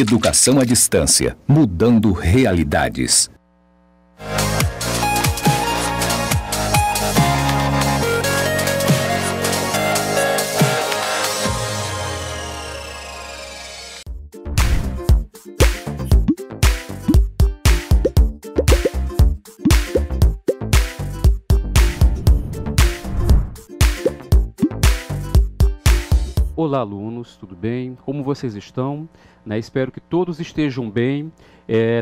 Educação à distância, mudando realidades. Olá, alunos, tudo bem? Como vocês estão? Espero que todos estejam bem.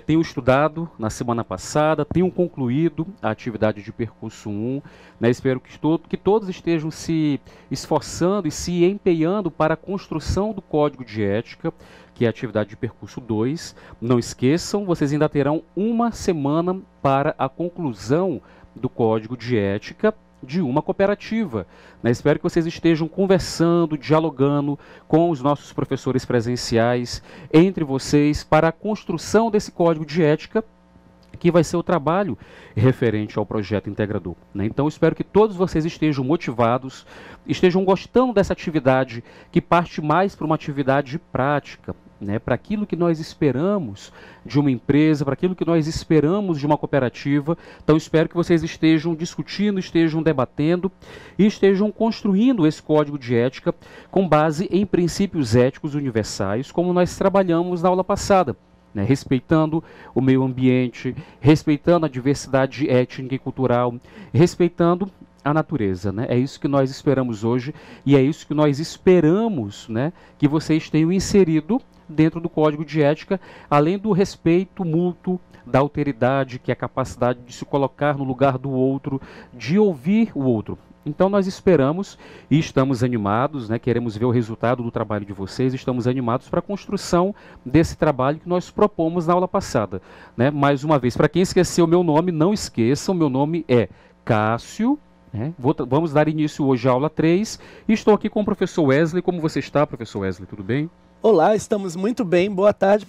Tenham estudado na semana passada, tenham concluído a atividade de percurso 1. Espero que todos estejam se esforçando e se empenhando para a construção do Código de Ética, que é a atividade de percurso 2. Não esqueçam, vocês ainda terão uma semana para a conclusão do Código de Ética de uma cooperativa. Espero que vocês estejam conversando, dialogando com os nossos professores presenciais, entre vocês, para a construção desse código de ética, que vai ser o trabalho referente ao projeto integrador. Então, espero que todos vocês estejam motivados, estejam gostando dessa atividade, que parte mais para uma atividade prática, para aquilo que nós esperamos de uma empresa, para aquilo que nós esperamos de uma cooperativa. Então, espero que vocês estejam discutindo, estejam debatendo e estejam construindo esse código de ética com base em princípios éticos universais, como nós trabalhamos na aula passada, respeitando o meio ambiente, respeitando a diversidade étnica e cultural, respeitando a natureza. É isso que nós esperamos hoje e é isso que nós esperamos que vocês tenham inserido dentro do Código de Ética, além do respeito mútuo, da alteridade, que é a capacidade de se colocar no lugar do outro, de ouvir o outro. Então nós esperamos e estamos animados, queremos ver o resultado do trabalho de vocês, estamos animados para a construção desse trabalho que nós propomos na aula passada. Mais uma vez, para quem esqueceu o meu nome, não esqueçam, meu nome é Cássio. Vamos dar início hoje à aula 3 e estou aqui com o professor Wesley. Como você está, professor Wesley? Tudo bem? Olá, estamos muito bem. Boa tarde.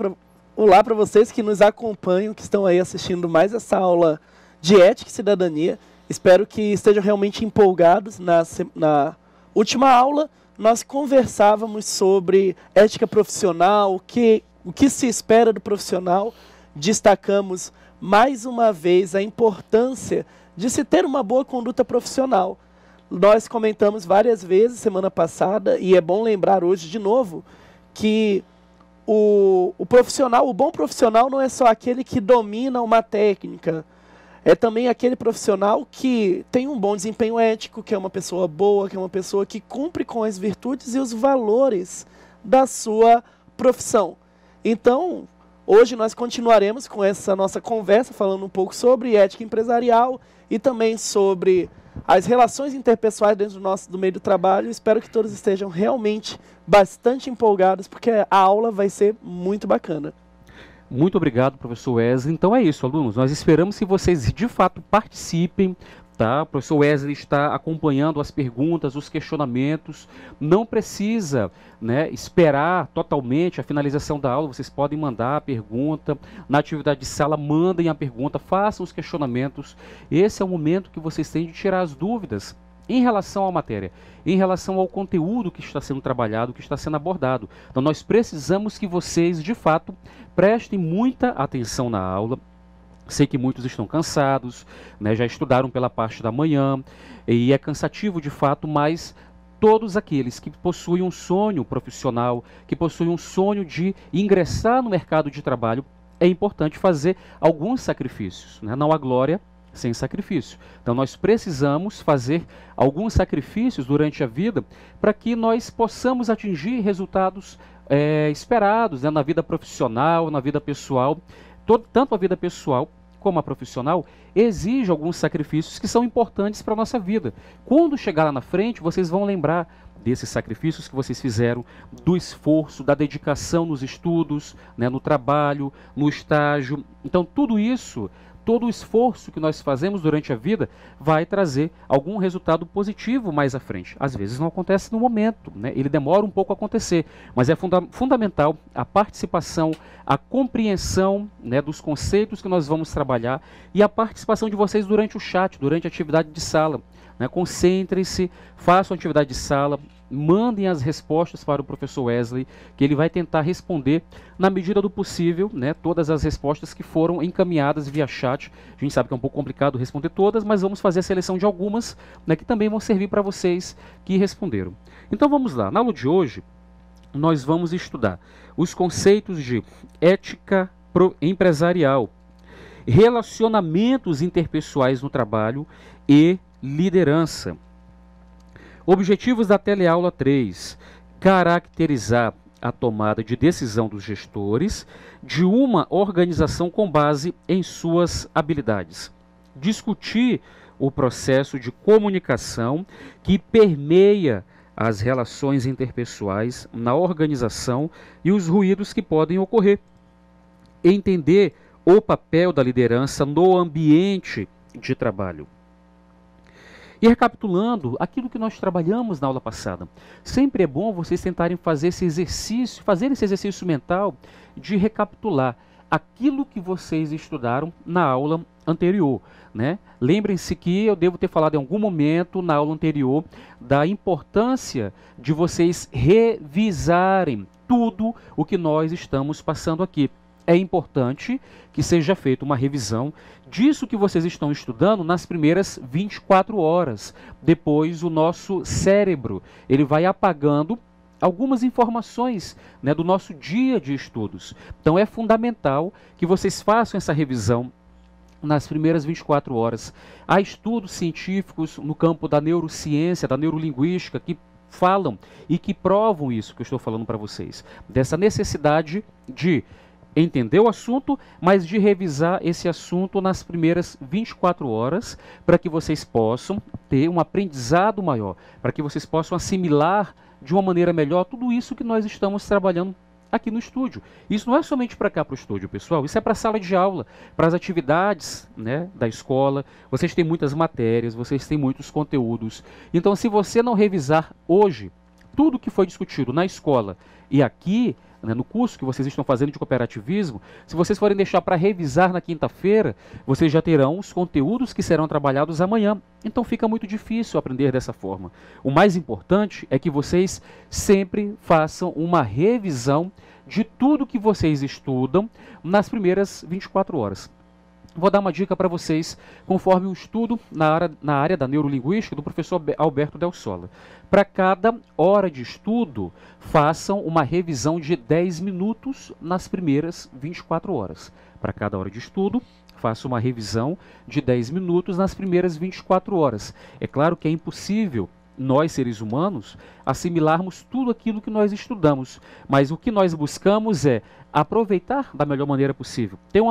Olá para vocês que nos acompanham, que estão aí assistindo mais essa aula de Ética e Cidadania. Espero que estejam realmente empolgados. Na última aula, nós conversávamos sobre ética profissional, o que se espera do profissional. Destacamos mais uma vez a importância de se ter uma boa conduta profissional. Nós comentamos várias vezes semana passada, e é bom lembrar hoje de novo, que o bom profissional não é só aquele que domina uma técnica, é também aquele profissional que tem um bom desempenho ético, que é uma pessoa boa, que é uma pessoa que cumpre com as virtudes e os valores da sua profissão. Então, hoje nós continuaremos com essa nossa conversa, falando um pouco sobre ética empresarial e também sobre as relações interpessoais dentro do meio do trabalho. Espero que todos estejam realmente bastante empolgados, porque a aula vai ser muito bacana. Muito obrigado, professor Wesley. Então é isso, alunos. Nós esperamos que vocês de fato participem. O professor Wesley está acompanhando as perguntas, os questionamentos. Não precisa esperar totalmente a finalização da aula. Vocês podem mandar a pergunta. Na atividade de sala, mandem a pergunta, façam os questionamentos. Esse é o momento que vocês têm de tirar as dúvidas em relação à matéria, em relação ao conteúdo que está sendo trabalhado, que está sendo abordado. Então nós precisamos que vocês, de fato, prestem muita atenção na aula. Sei que muitos estão cansados, já estudaram pela parte da manhã, e é cansativo de fato, mas todos aqueles que possuem um sonho profissional, que possuem um sonho de ingressar no mercado de trabalho, é importante fazer alguns sacrifícios. Não há glória sem sacrifício. Então nós precisamos fazer alguns sacrifícios durante a vida para que nós possamos atingir resultados esperados na vida profissional, na vida pessoal. Tanto a vida pessoal como a profissional exige alguns sacrifícios que são importantes para a nossa vida. Quando chegar lá na frente, vocês vão lembrar desses sacrifícios que vocês fizeram, do esforço, da dedicação nos estudos, no trabalho, no estágio. Então tudo isso, todo o esforço que nós fazemos durante a vida vai trazer algum resultado positivo mais à frente. Às vezes não acontece no momento, ele demora um pouco a acontecer, mas é fundamental a participação, a compreensão dos conceitos que nós vamos trabalhar e a participação de vocês durante o chat, durante a atividade de sala. né? Concentrem-se, façam atividade de sala, mandem as respostas para o professor Wesley, que ele vai tentar responder na medida do possível, né, todas as respostas que foram encaminhadas via chat. A gente sabe que é um pouco complicado responder todas, mas vamos fazer a seleção de algumas, né, que também vão servir para vocês que responderam. Então vamos lá, na aula de hoje nós vamos estudar os conceitos de ética empresarial, relacionamentos interpessoais no trabalho e liderança. Objetivos da teleaula 3: caracterizar a tomada de decisão dos gestores de uma organização com base em suas habilidades. Discutir o processo de comunicação que permeia as relações interpessoais na organização e os ruídos que podem ocorrer. Entender o papel da liderança no ambiente de trabalho. E recapitulando aquilo que nós trabalhamos na aula passada, sempre é bom vocês tentarem fazer esse exercício mental de recapitular aquilo que vocês estudaram na aula anterior, né? Lembrem-se que eu devo ter falado em algum momento na aula anterior da importância de vocês revisarem tudo o que nós estamos passando aqui. É importante que seja feita uma revisão disso que vocês estão estudando nas primeiras 24 horas. Depois o nosso cérebro ele vai apagando algumas informações, né, do nosso dia de estudos. Então é fundamental que vocês façam essa revisão nas primeiras 24 horas. Há estudos científicos no campo da neurociência, da neurolinguística, que falam e que provam isso que eu estou falando para vocês. Dessa necessidade de entender o assunto, mas de revisar esse assunto nas primeiras 24 horas, para que vocês possam ter um aprendizado maior, para que vocês possam assimilar de uma maneira melhor tudo isso que nós estamos trabalhando aqui no estúdio. Isso não é somente para cá, para o estúdio, pessoal, isso é para a sala de aula, para as atividades, né, da escola. Vocês têm muitas matérias, vocês têm muitos conteúdos. Então, se você não revisar hoje tudo que foi discutido na escola e aqui, né, no curso que vocês estão fazendo de cooperativismo, se vocês forem deixar para revisar na quinta-feira, vocês já terão os conteúdos que serão trabalhados amanhã. Então fica muito difícil aprender dessa forma. O mais importante é que vocês sempre façam uma revisão de tudo que vocês estudam nas primeiras 24 horas. Vou dar uma dica para vocês, conforme um estudo na área da neurolinguística do professor Alberto Del Sola. Para cada hora de estudo, façam uma revisão de 10 minutos nas primeiras 24 horas. Para cada hora de estudo, façam uma revisão de 10 minutos nas primeiras 24 horas. É claro que é impossível nós, seres humanos, assimilarmos tudo aquilo que nós estudamos, mas o que nós buscamos é aproveitar da melhor maneira possível, ter um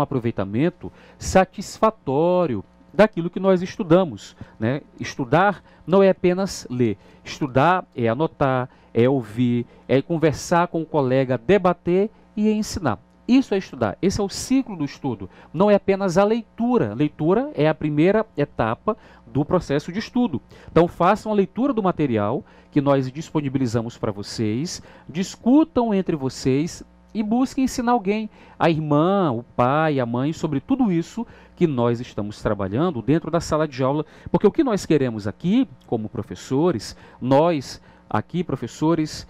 aproveitamento satisfatório daquilo que nós estudamos, né? Estudar não é apenas ler, estudar é anotar, é ouvir, é conversar com o colega, debater e ensinar. Isso é estudar, esse é o ciclo do estudo, não é apenas a leitura. Leitura é a primeira etapa do processo de estudo. Então façam a leitura do material que nós disponibilizamos para vocês, discutam entre vocês e busquem ensinar alguém, a irmã, o pai, a mãe, sobre tudo isso que nós estamos trabalhando dentro da sala de aula, porque o que nós queremos aqui, como professores, nós aqui, professores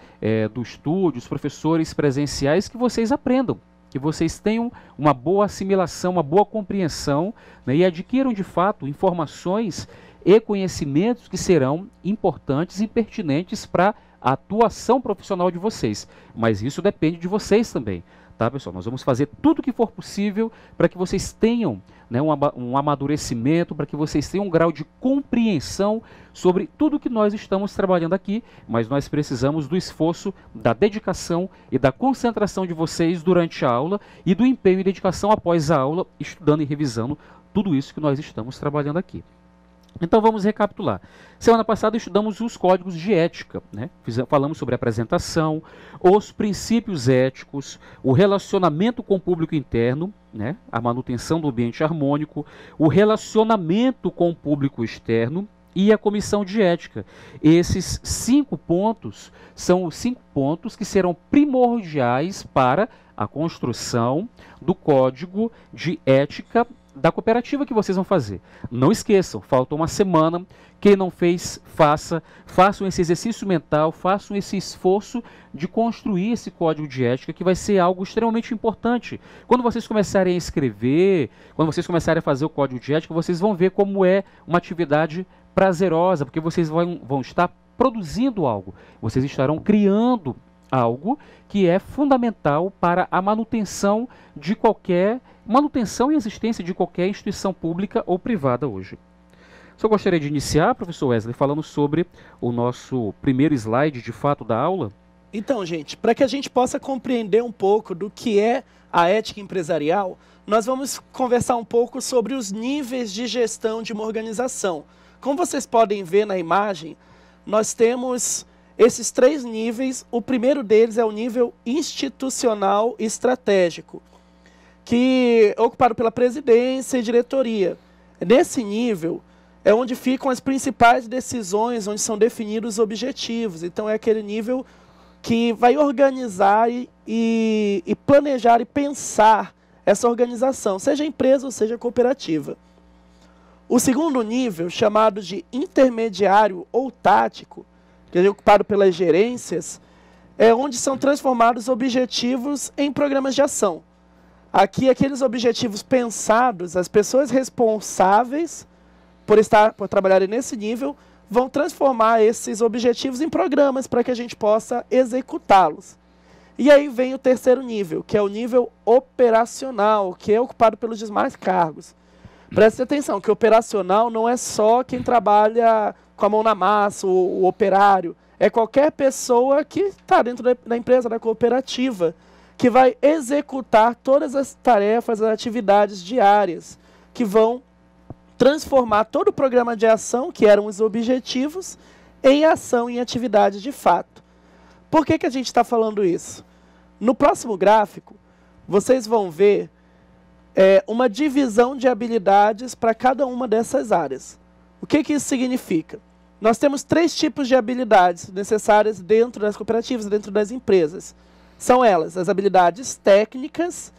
do estúdio, os professores presenciais, que vocês aprendam, que vocês tenham uma boa assimilação, uma boa compreensão, né, e adquiram de fato informações e conhecimentos que serão importantes e pertinentes para a atuação profissional de vocês. Mas isso depende de vocês também, tá, pessoal? Nós vamos fazer tudo o que for possível para que vocês tenham, né, um amadurecimento, para que vocês tenham um grau de compreensão sobre tudo que nós estamos trabalhando aqui, mas nós precisamos do esforço, da dedicação e da concentração de vocês durante a aula e do empenho e dedicação após a aula, estudando e revisando tudo isso que nós estamos trabalhando aqui. Então vamos recapitular. Semana passada estudamos os códigos de ética, né? Falamos sobre a apresentação, os princípios éticos, o relacionamento com o público interno, né? A manutenção do ambiente harmônico, o relacionamento com o público externo e a comissão de ética. Esses 5 pontos são os 5 pontos que serão primordiais para a construção do código de ética da cooperativa que vocês vão fazer. Não esqueçam, falta uma semana. Quem não fez, façam esse exercício mental, façam esse esforço de construir esse código de ética, que vai ser algo extremamente importante. Quando vocês começarem a escrever, quando vocês começarem a fazer o código de ética, vocês vão ver como é uma atividade prazerosa, porque vocês vão estar produzindo algo, vocês estarão criando algo que é fundamental para a manutenção e existência de qualquer instituição pública ou privada hoje. Só gostaria de iniciar, professor Wesley, falando sobre o nosso primeiro slide, de fato, da aula. Então, gente, para que a gente possa compreender um pouco do que é a ética empresarial, nós vamos conversar um pouco sobre os níveis de gestão de uma organização. Como vocês podem ver na imagem, nós temos esses 3 níveis. O primeiro deles é o nível institucional estratégico, que é ocupado pela presidência e diretoria. Nesse nível é onde ficam as principais decisões, onde são definidos os objetivos. Então é aquele nível que vai organizar e planejar e pensar essa organização, seja empresa ou seja cooperativa. O segundo nível, chamado de intermediário ou tático, que é ocupado pelas gerências, é onde são transformados objetivos em programas de ação. Aqui, aqueles objetivos pensados, as pessoas responsáveis por trabalharem nesse nível, vão transformar esses objetivos em programas para que a gente possa executá-los. E aí vem o terceiro nível, que é o nível operacional, que é ocupado pelos demais cargos. Preste atenção, que operacional não é só quem trabalha com a mão na massa, o operário. É qualquer pessoa que está dentro da empresa, da cooperativa, que vai executar todas as tarefas, as atividades diárias, que vão transformar todo o programa de ação, que eram os objetivos, em ação, em atividade de fato. Por que a gente está falando isso? No próximo gráfico, vocês vão ver uma divisão de habilidades para cada uma dessas áreas. O que isso significa? Nós temos 3 tipos de habilidades necessárias dentro das cooperativas, dentro das empresas. São elas as habilidades técnicas,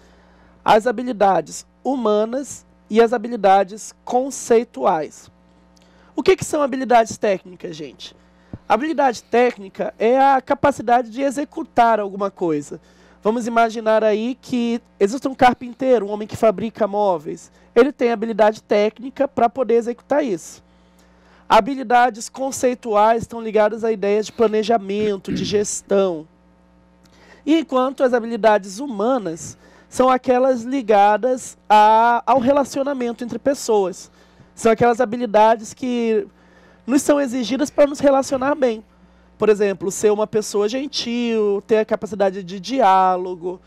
as habilidades humanas e as habilidades conceituais. O que são habilidades técnicas, gente? A habilidade técnica é a capacidade de executar alguma coisa. Vamos imaginar aí que existe um carpinteiro, um homem que fabrica móveis. Ele tem habilidade técnica para poder executar isso. Habilidades conceituais estão ligadas a ideias de planejamento, de gestão. E enquanto as habilidades humanas são aquelas ligadas ao relacionamento entre pessoas. São aquelas habilidades que nos são exigidas para nos relacionar bem. Por exemplo, ser uma pessoa gentil, ter a capacidade de diálogo,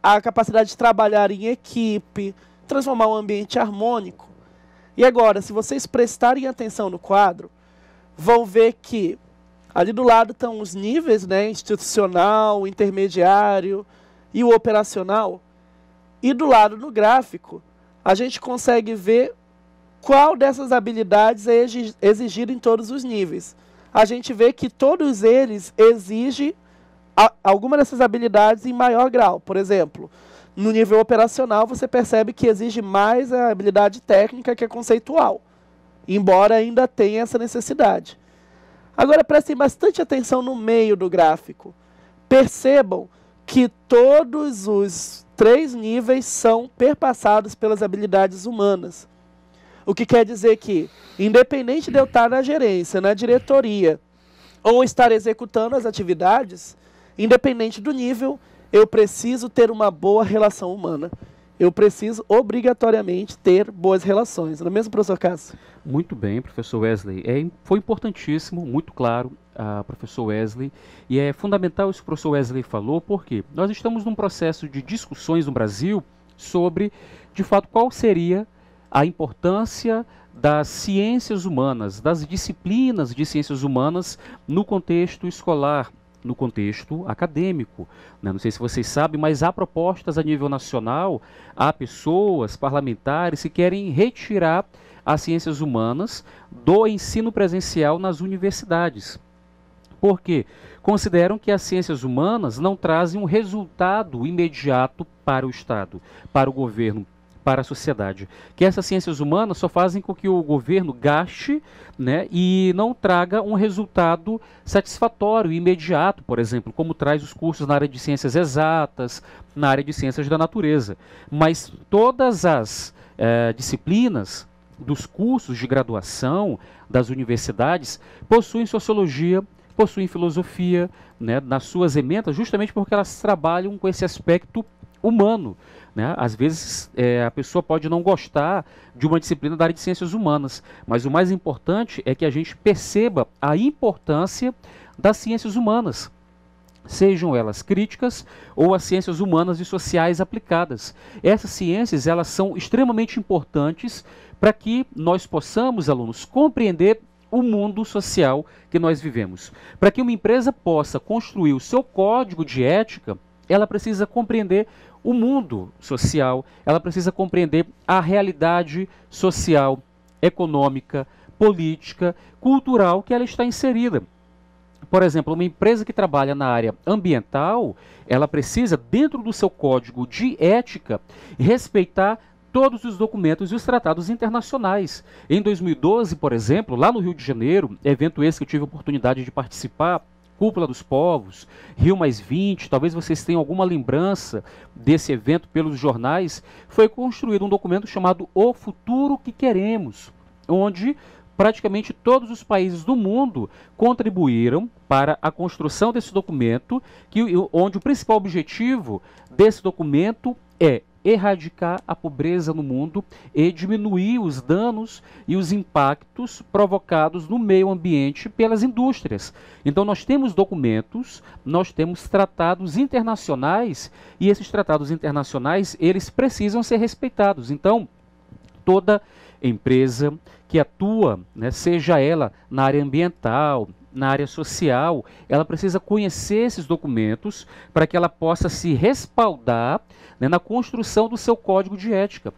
a capacidade de trabalhar em equipe, transformar um ambiente harmônico. E agora, se vocês prestarem atenção no quadro, vão ver que ali do lado estão os níveis, né, institucional, intermediário e o operacional. E do lado no gráfico, a gente consegue ver qual dessas habilidades é exigida em todos os níveis. A gente vê que todos eles exigem alguma dessas habilidades em maior grau. Por exemplo, no nível operacional você percebe que exige mais a habilidade técnica que a conceitual, embora ainda tenha essa necessidade. Agora prestem bastante atenção no meio do gráfico. Percebam que todos os 3 níveis são perpassados pelas habilidades humanas. O que quer dizer que, independente de eu estar na gerência, na diretoria, ou estar executando as atividades, independente do nível, eu preciso ter uma boa relação humana. Eu preciso, obrigatoriamente, ter boas relações. Não é mesmo, professor Cássio? Muito bem, professor Wesley. Foi importantíssimo, muito claro, professor Wesley. E é fundamental isso que o professor Wesley falou, porque nós estamos num processo de discussões no Brasil sobre, de fato, qual seria a importância das ciências humanas, das disciplinas de ciências humanas no contexto escolar, no contexto acadêmico. Não sei se vocês sabem, mas há propostas a nível nacional, há pessoas, parlamentares, que querem retirar as ciências humanas do ensino presencial nas universidades. Por quê? Consideram que as ciências humanas não trazem um resultado imediato para o Estado, para o governo, para a sociedade. Que essas ciências humanas só fazem com que o governo gaste, né, e não traga um resultado satisfatório, imediato, por exemplo, como traz os cursos na área de ciências exatas, na área de ciências da natureza. Mas todas as disciplinas dos cursos de graduação das universidades possuem sociologia, possuem filosofia, né, nas suas emendas, justamente porque elas trabalham com esse aspecto humano, né? Às vezes a pessoa pode não gostar de uma disciplina da área de ciências humanas, mas o mais importante é que a gente perceba a importância das ciências humanas, sejam elas críticas ou as ciências humanas e sociais aplicadas. Essas ciências, elas são extremamente importantes para que nós possamos, alunos, compreender o mundo social que nós vivemos. Para que uma empresa possa construir o seu código de ética, ela precisa compreender o mundo social, ela precisa compreender a realidade social, econômica, política, cultural que ela está inserida. Por exemplo, uma empresa que trabalha na área ambiental, ela precisa, dentro do seu código de ética, respeitar todos os documentos e os tratados internacionais. Em 2012, por exemplo, lá no Rio de Janeiro, evento esse que eu tive a oportunidade de participar, Cúpula dos Povos, Rio+20, talvez vocês tenham alguma lembrança desse evento pelos jornais, foi construído um documento chamado O Futuro que Queremos, onde praticamente todos os países do mundo contribuíram para a construção desse documento, onde o principal objetivo desse documento é erradicar a pobreza no mundo e diminuir os danos e os impactos provocados no meio ambiente pelas indústrias. Então nós temos documentos, nós temos tratados internacionais e esses tratados internacionais, eles precisam ser respeitados. Então, toda empresa que atua, né, seja ela na área ambiental, na área social, ela precisa conhecer esses documentos para que ela possa se respaldar, né, na construção do seu código de ética.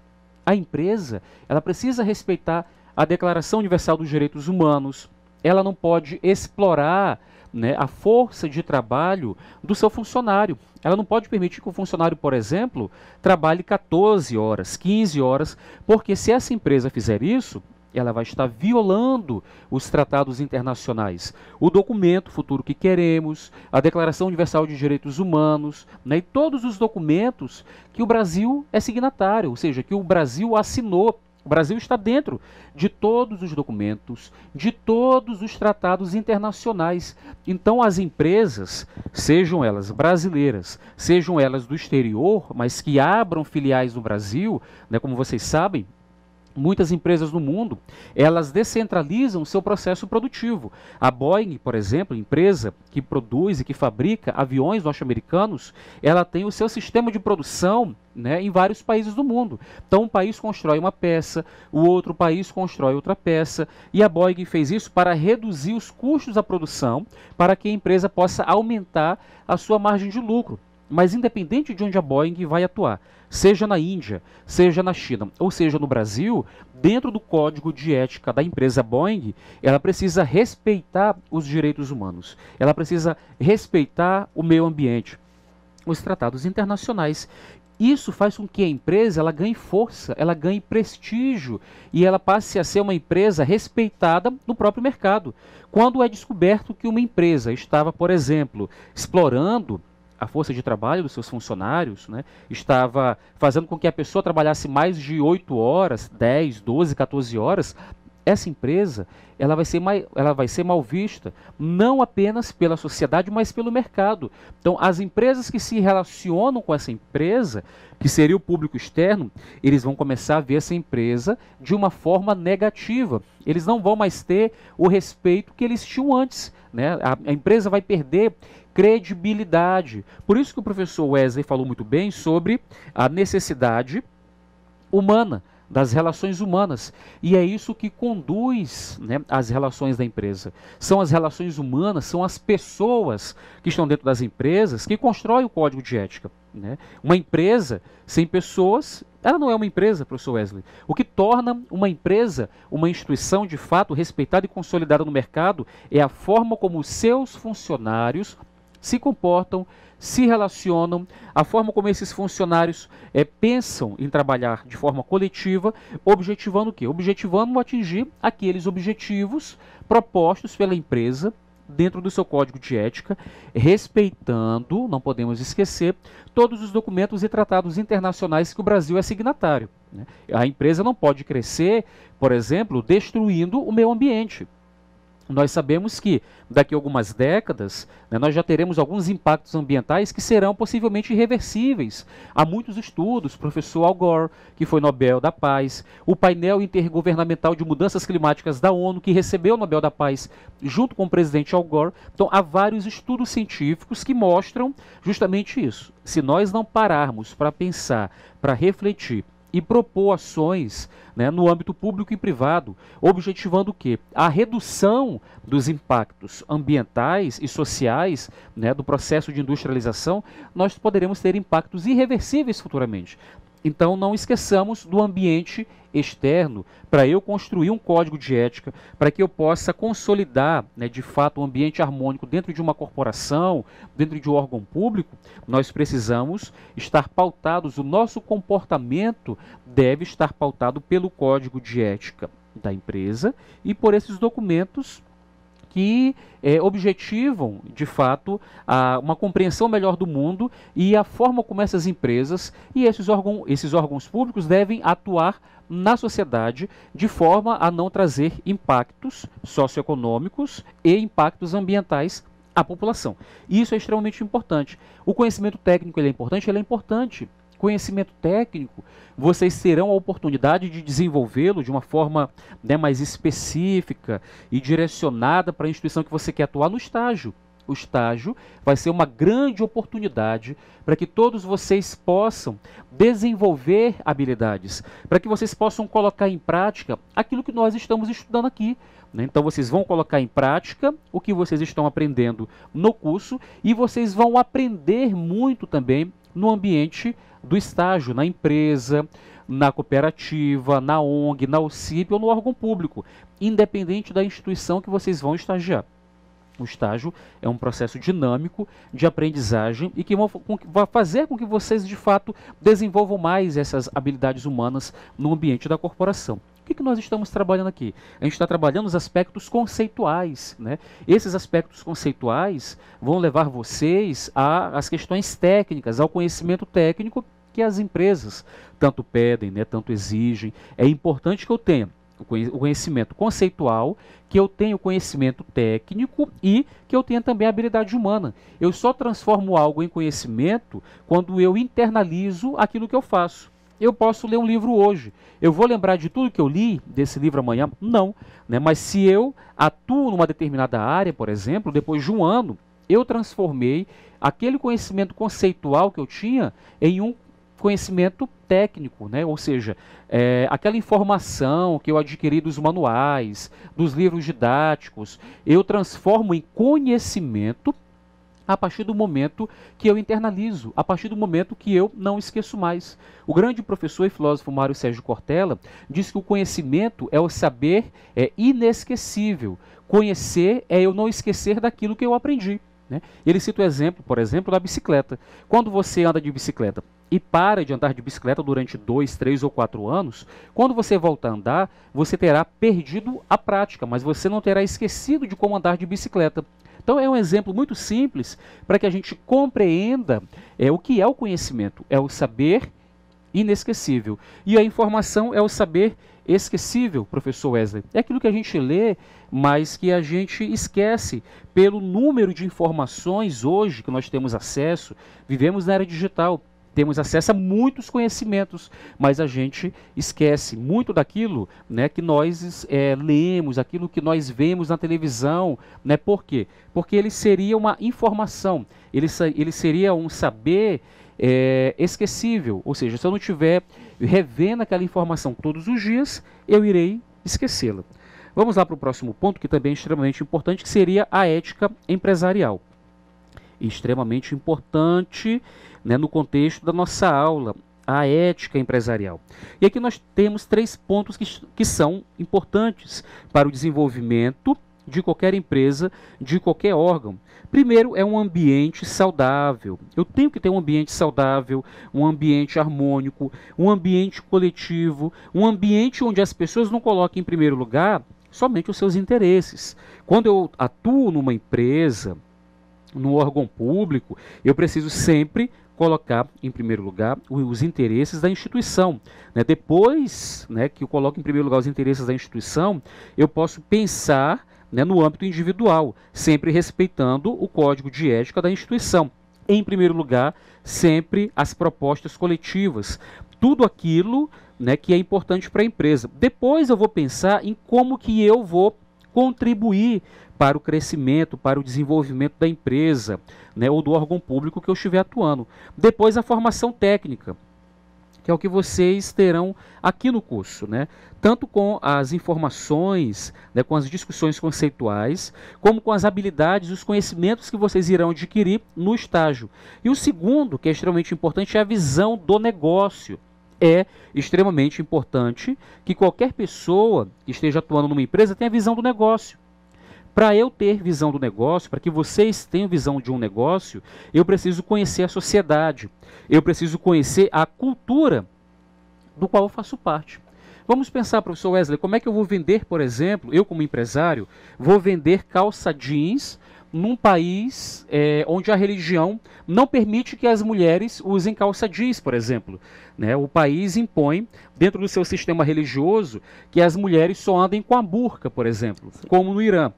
A empresa, ela precisa respeitar a Declaração Universal dos Direitos Humanos, ela não pode explorar, né, a força de trabalho do seu funcionário. Ela não pode permitir que o funcionário, por exemplo, trabalhe 14 horas, 15 horas, porque se essa empresa fizer isso, ela vai estar violando os tratados internacionais. O documento Futuro que Queremos, a Declaração Universal de Direitos Humanos, né, e todos os documentos que o Brasil é signatário, ou seja, que o Brasil assinou. O Brasil está dentro de todos os documentos, de todos os tratados internacionais. Então as empresas, sejam elas brasileiras, sejam elas do exterior, mas que abram filiais no Brasil, né, como vocês sabem, muitas empresas no mundo, elas descentralizam o seu processo produtivo. A Boeing, por exemplo, empresa que produz e que fabrica aviões norte-americanos, ela tem o seu sistema de produção, né, em vários países do mundo. Então um país constrói uma peça, o outro país constrói outra peça, e a Boeing fez isso para reduzir os custos da produção, para que a empresa possa aumentar a sua margem de lucro. Mas independente de onde a Boeing vai atuar, seja na Índia, seja na China, ou seja no Brasil, dentro do código de ética da empresa Boeing, ela precisa respeitar os direitos humanos, ela precisa respeitar o meio ambiente, os tratados internacionais. Isso faz com que a empresa ela ganhe força, ela ganhe prestígio e ela passe a ser uma empresa respeitada no próprio mercado. Quando é descoberto que uma empresa estava, por exemplo, explorando a força de trabalho dos seus funcionários, né, estava fazendo com que a pessoa trabalhasse mais de 8 horas, 10, 12, 14 horas, essa empresa ela vai ser mal vista, não apenas pela sociedade, mas pelo mercado. Então, as empresas que se relacionam com essa empresa, que seria o público externo, eles vão começar a ver essa empresa de uma forma negativa. Eles não vão mais ter o respeito que eles tinham antes, né? A empresa vai perder credibilidade. Por isso que o professor Wesley falou muito bem sobre a necessidade humana, das relações humanas. E é isso que conduz, né, as relações da empresa. São as relações humanas, são as pessoas que estão dentro das empresas que constroem o código de ética, né? Uma empresa sem pessoas, ela não é uma empresa, professor Wesley. O que torna uma empresa uma instituição de fato respeitada e consolidada no mercado é a forma como os seus funcionários se comportam, se relacionam, a forma como esses funcionários pensam em trabalhar de forma coletiva, objetivando o quê? Objetivando atingir aqueles objetivos propostos pela empresa dentro do seu código de ética, respeitando, não podemos esquecer, todos os documentos e tratados internacionais que o Brasil é signatário, né? A empresa não pode crescer, por exemplo, destruindo o meio ambiente. Nós sabemos que daqui a algumas décadas, né, nós já teremos alguns impactos ambientais que serão possivelmente irreversíveis. Há muitos estudos, o professor Al Gore, que foi Nobel da Paz, o painel intergovernamental de mudanças climáticas da ONU, que recebeu o Nobel da Paz junto com o presidente Al Gore. Então, há vários estudos científicos que mostram justamente isso. Se nós não pararmos para pensar, para refletir, e propor ações, né, no âmbito público e privado, objetivando o quê? A redução dos impactos ambientais e sociais, né, do processo de industrialização, nós poderemos ter impactos irreversíveis futuramente. Então não esqueçamos do ambiente externo para eu construir um código de ética, para que eu possa consolidar, né, de fato um ambiente harmônico dentro de uma corporação, dentro de um órgão público. Nós precisamos estar pautados, o nosso comportamento deve estar pautado pelo código de ética da empresa e por esses documentos que objetivam, de fato, uma compreensão melhor do mundo e a forma como essas empresas e esses órgãos públicos devem atuar na sociedade de forma a não trazer impactos socioeconômicos e impactos ambientais à população. E isso é extremamente importante. O conhecimento técnico ele é importante? Ele é importante. Conhecimento técnico, vocês terão a oportunidade de desenvolvê-lo de uma forma, né, mais específica e direcionada para a instituição que você quer atuar no estágio. O estágio vai ser uma grande oportunidade para que todos vocês possam desenvolver habilidades, para que vocês possam colocar em prática aquilo que nós estamos estudando aqui, né? Então vocês vão colocar em prática o que vocês estão aprendendo no curso e vocês vão aprender muito também no ambiente do estágio, na empresa, na cooperativa, na ONG, na OCIP ou no órgão público, independente da instituição que vocês vão estagiar. O estágio é um processo dinâmico de aprendizagem e que vai fazer com que vocês, de fato, desenvolvam mais essas habilidades humanas no ambiente da corporação. O que nós estamos trabalhando aqui? A gente está trabalhando os aspectos conceituais, né? Esses aspectos conceituais vão levar vocês às questões técnicas, ao conhecimento técnico que as empresas tanto pedem, né, tanto exigem. É importante que eu tenha o conhecimento conceitual, que eu tenha o conhecimento técnico e que eu tenha também a habilidade humana. Eu só transformo algo em conhecimento quando eu internalizo aquilo que eu faço. Eu posso ler um livro hoje. Eu vou lembrar de tudo que eu li desse livro amanhã? Não, né? Mas se eu atuo numa determinada área, por exemplo, depois de um ano, eu transformei aquele conhecimento conceitual que eu tinha em um conhecimento técnico, né? Ou seja, aquela informação que eu adquiri dos manuais, dos livros didáticos, eu transformo em conhecimento a partir do momento que eu internalizo, a partir do momento que eu não esqueço mais. O grande professor e filósofo Mário Sérgio Cortella diz que o conhecimento é o saber inesquecível. Conhecer é eu não esquecer daquilo que eu aprendi, né? Ele cita o exemplo, por exemplo, da bicicleta. Quando você anda de bicicleta e para de andar de bicicleta durante 2, 3 ou 4 anos, quando você voltar a andar, você terá perdido a prática, mas você não terá esquecido de como andar de bicicleta. Então é um exemplo muito simples para que a gente compreenda o que é o conhecimento. É o saber inesquecível. E a informação é o saber esquecível, professor Wesley. É aquilo que a gente lê, mas que a gente esquece pelo número de informações hoje que nós temos acesso. Vivemos na era digital. Temos acesso a muitos conhecimentos, mas a gente esquece muito daquilo, né, que nós lemos, aquilo que nós vemos na televisão, né? Por quê? Porque ele seria uma informação, ele seria um saber esquecível, ou seja, se eu não estiver revendo aquela informação todos os dias, eu irei esquecê-la. Vamos lá para o próximo ponto, que também é extremamente importante, que seria a ética empresarial. Extremamente importante, né, no contexto da nossa aula, a ética empresarial. E aqui nós temos 3 pontos que são importantes para o desenvolvimento de qualquer empresa, de qualquer órgão. Primeiro, é um ambiente saudável. Eu tenho que ter um ambiente saudável, um ambiente harmônico, um ambiente coletivo, um ambiente onde as pessoas não coloquem em primeiro lugar somente os seus interesses. Quando eu atuo numa empresa, num órgão público, eu preciso sempre colocar em primeiro lugar os interesses da instituição. Depois que eu coloco em primeiro lugar os interesses da instituição, eu posso pensar no âmbito individual, sempre respeitando o código de ética da instituição. Em primeiro lugar, sempre as propostas coletivas, tudo aquilo que é importante para a empresa. Depois eu vou pensar em como que eu vou contribuir para o crescimento, para o desenvolvimento da empresa, ou do órgão público que eu estiver atuando. Depois a formação técnica, que é o que vocês terão aqui no curso, tanto com as informações, com as discussões conceituais, como com as habilidades, os conhecimentos que vocês irão adquirir no estágio. E o segundo, que é extremamente importante, é a visão do negócio. É extremamente importante que qualquer pessoa que esteja atuando numa empresa tenha visão do negócio. Para eu ter visão do negócio, para que vocês tenham visão de um negócio, eu preciso conhecer a sociedade, eu preciso conhecer a cultura do qual eu faço parte. Vamos pensar, professor Wesley, como é que eu vou vender, por exemplo, eu como empresário, vou vender calça jeans num país onde a religião não permite que as mulheres usem calça jeans, por exemplo. O país impõe, dentro do seu sistema religioso, que as mulheres só andem com a burca, por exemplo, como no Irã.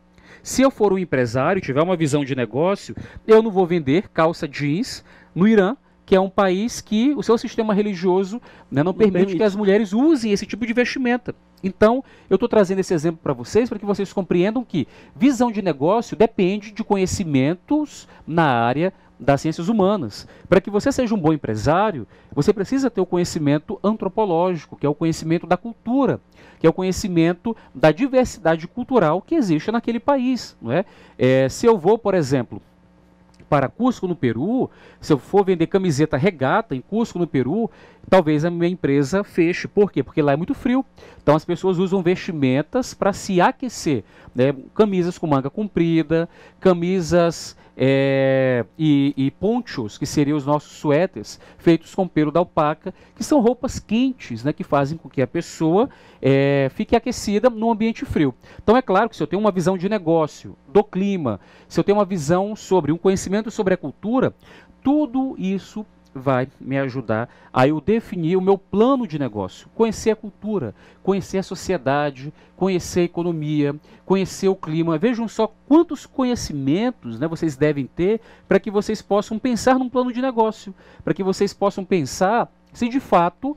Se eu for um empresário e tiver uma visão de negócio, eu não vou vender calça jeans no Irã, que é um país que o seu sistema religioso não permite que as mulheres usem esse tipo de vestimenta. Então, eu estou trazendo esse exemplo para que vocês compreendam que visão de negócio depende de conhecimentos na área das ciências humanas. Para que você seja um bom empresário, você precisa ter o conhecimento antropológico, que é o conhecimento da cultura, que é o conhecimento da diversidade cultural que existe naquele país. Se eu vou, por exemplo, para Cusco, no Peru, se eu for vender camiseta regata em Cusco, no Peru, talvez a minha empresa feche. Por quê? Porque lá é muito frio. Então as pessoas usam vestimentas para se aquecer. Camisas com manga comprida, camisas e ponchos, que seriam os nossos suéteres, feitos com pelo da alpaca, que são roupas quentes, que fazem com que a pessoa fique aquecida num ambiente frio. Então é claro que se eu tenho uma visão de negócio, do clima, se eu tenho uma visão sobre, um conhecimento sobre a cultura, tudo isso vai me ajudar a eu definir o meu plano de negócio, conhecer a cultura, conhecer a sociedade, conhecer a economia, conhecer o clima. Vejam só quantos conhecimentos vocês devem ter para que vocês possam pensar num plano de negócio, para que vocês possam pensar se de fato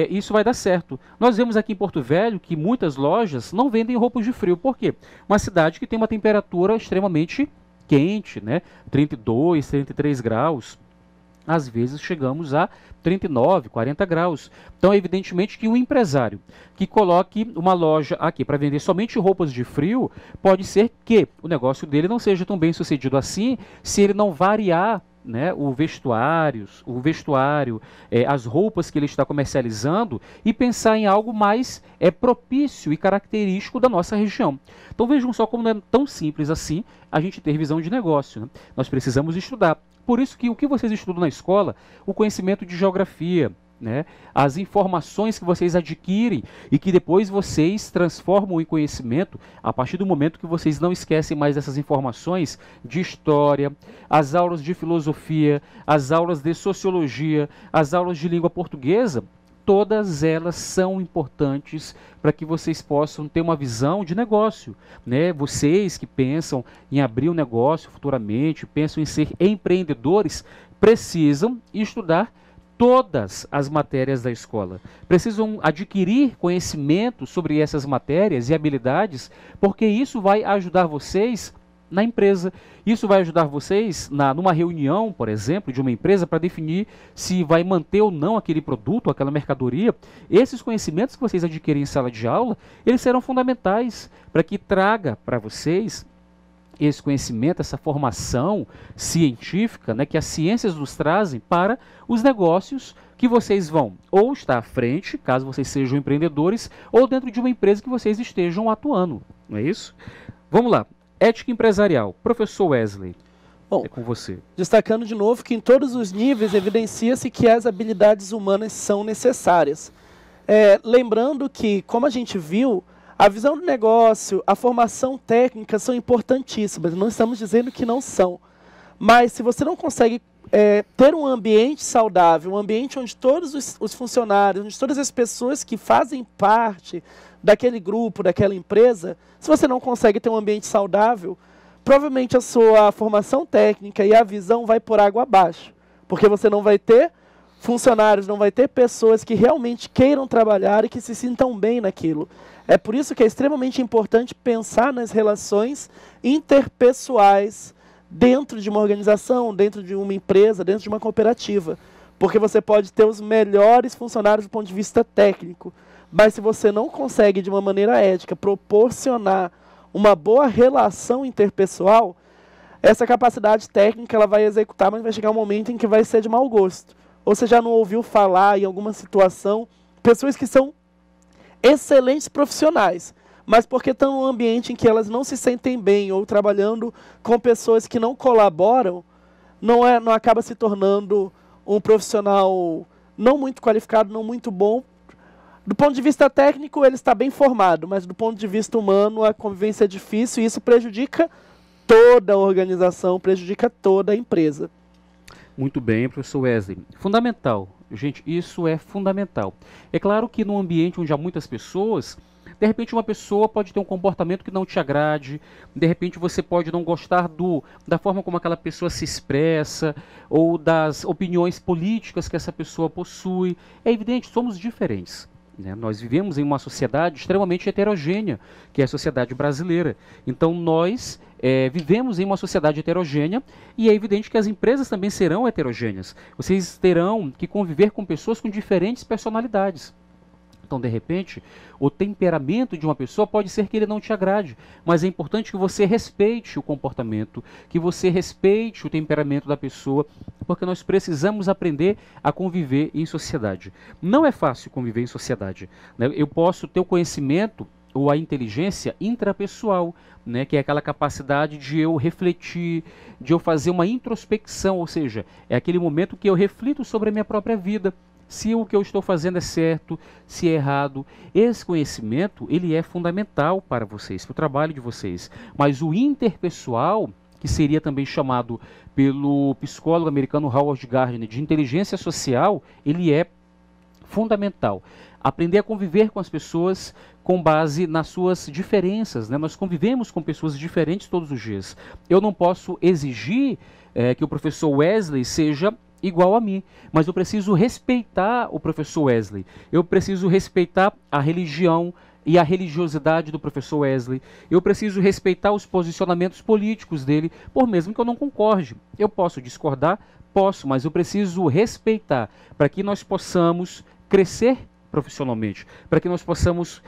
isso vai dar certo. Nós vemos aqui em Porto Velho que muitas lojas não vendem roupas de frio. Por quê? Uma cidade que tem uma temperatura extremamente quente, 32, 33 graus. Às vezes chegamos a 39, 40 graus. Então, evidentemente que um empresário que coloque uma loja aqui para vender somente roupas de frio, pode ser que o negócio dele não seja tão bem sucedido assim, se ele não variar o vestuário, as roupas que ele está comercializando, e pensar em algo mais propício e característico da nossa região. Então vejam só como não é tão simples assim a gente ter visão de negócio. Nós precisamos estudar. Por isso que o que vocês estudam na escola, o conhecimento de geografia, as informações que vocês adquirem e que depois vocês transformam em conhecimento a partir do momento que vocês não esquecem mais dessas informações de história, as aulas de filosofia, as aulas de sociologia, as aulas de língua portuguesa, todas elas são importantes para que vocês possam ter uma visão de negócio. Vocês que pensam em abrir um negócio futuramente, pensam em ser empreendedores, precisam estudar todas as matérias da escola. Precisam adquirir conhecimento sobre essas matérias e habilidades, porque isso vai ajudar vocês na empresa. Isso vai ajudar vocês numa reunião, por exemplo, de uma empresa para definir se vai manter ou não aquele produto, aquela mercadoria. Esses conhecimentos que vocês adquirem em sala de aula, eles serão fundamentais para que traga para vocês esse conhecimento, essa formação científica, que as ciências nos trazem para os negócios que vocês vão ou estar à frente, caso vocês sejam empreendedores, ou dentro de uma empresa que vocês estejam atuando, não é isso? Vamos lá, ética empresarial. Professor Wesley, Bom, é com você. Destacando de novo que em todos os níveis evidencia-se que as habilidades humanas são necessárias. Lembrando que, como a gente viu, a visão do negócio, a formação técnica são importantíssimas, não estamos dizendo que não são. Mas se você não consegue ter um ambiente saudável, um ambiente onde todos os funcionários, onde todas as pessoas que fazem parte daquele grupo, daquela empresa, se você não consegue ter um ambiente saudável, provavelmente a sua formação técnica e a visão vai por água abaixo. Porque você não vai ter funcionários, não vai ter pessoas que realmente queiram trabalhar e que se sintam bem naquilo. É por isso que é extremamente importante pensar nas relações interpessoais dentro de uma organização, dentro de uma empresa, dentro de uma cooperativa. Porque você pode ter os melhores funcionários do ponto de vista técnico, mas se você não consegue, de uma maneira ética, proporcionar uma boa relação interpessoal, essa capacidade técnica ela vai executar, mas vai chegar um momento em que vai ser de mau gosto. Ou você já não ouviu falar em alguma situação, pessoas que são excelentes profissionais, mas porque estão num ambiente em que elas não se sentem bem ou trabalhando com pessoas que não colaboram, não acaba se tornando um profissional não muito qualificado, não muito bom. Do ponto de vista técnico, ele está bem formado, mas do ponto de vista humano, a convivência é difícil e isso prejudica toda a organização, prejudica toda a empresa. Muito bem, professor Wesley. Fundamental. Gente, isso é fundamental. É claro que num ambiente onde há muitas pessoas, de repente uma pessoa pode ter um comportamento que não te agrade, de repente você pode não gostar da forma como aquela pessoa se expressa, ou das opiniões políticas que essa pessoa possui. É evidente, somos diferentes. Nós vivemos em uma sociedade extremamente heterogênea, que é a sociedade brasileira. Então nós vivemos em uma sociedade heterogênea e é evidente que as empresas também serão heterogêneas. Vocês terão que conviver com pessoas com diferentes personalidades. Então, de repente, o temperamento de uma pessoa pode ser que ele não te agrade, mas é importante que você respeite o comportamento, que você respeite o temperamento da pessoa, porque nós precisamos aprender a conviver em sociedade. Não é fácil conviver em sociedade, né? Eu posso ter o conhecimento ou a inteligência intrapessoal, né, que é aquela capacidade de eu refletir, de eu fazer uma introspecção, ou seja, é aquele momento que eu reflito sobre a minha própria vida, se o que eu estou fazendo é certo, se é errado. Esse conhecimento, ele é fundamental para vocês, para o trabalho de vocês. Mas o interpessoal, que seria também chamado pelo psicólogo americano Howard Gardner de inteligência social, ele é fundamental. Aprender a conviver com as pessoas com base nas suas diferenças, né? Nós convivemos com pessoas diferentes todos os dias. Eu não posso exigir que o professor Wesley seja igual a mim, mas eu preciso respeitar o professor Wesley, eu preciso respeitar a religião e a religiosidade do professor Wesley, eu preciso respeitar os posicionamentos políticos dele, por mesmo que eu não concorde. Eu posso discordar? Posso, mas eu preciso respeitar para que nós possamos crescer profissionalmente, para que nós possamos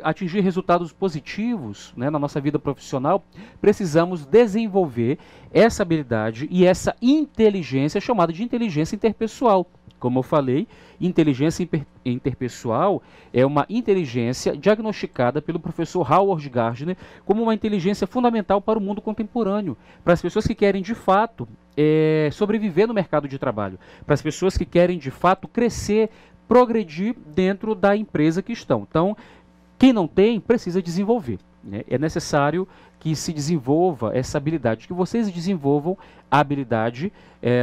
atingir resultados positivos, né, na nossa vida profissional. Precisamos desenvolver essa habilidade e essa inteligência chamada de inteligência interpessoal. Como eu falei, inteligência interpessoal é uma inteligência diagnosticada pelo professor Howard Gardner como uma inteligência fundamental para o mundo contemporâneo, para as pessoas que querem de fato sobreviver no mercado de trabalho, para as pessoas que querem de fato crescer, progredir dentro da empresa que estão. Então, quem não tem, precisa desenvolver, né? É necessário que se desenvolva essa habilidade, que vocês desenvolvam a habilidade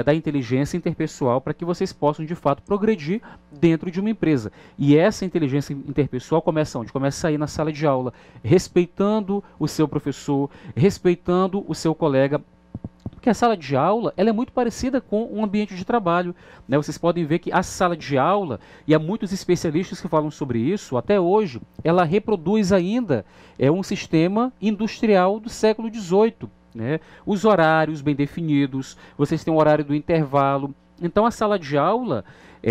da inteligência interpessoal para que vocês possam, de fato, progredir dentro de uma empresa. E essa inteligência interpessoal começa onde? Começa aí na sala de aula, respeitando o seu professor, respeitando o seu colega, porque a sala de aula ela é muito parecida com um ambiente de trabalho, né? Vocês podem ver que a sala de aula, e há muitos especialistas que falam sobre isso, até hoje, ela reproduz ainda um sistema industrial do século XVIII. Né? Os horários bem definidos, vocês têm o horário do intervalo. Então a sala de aula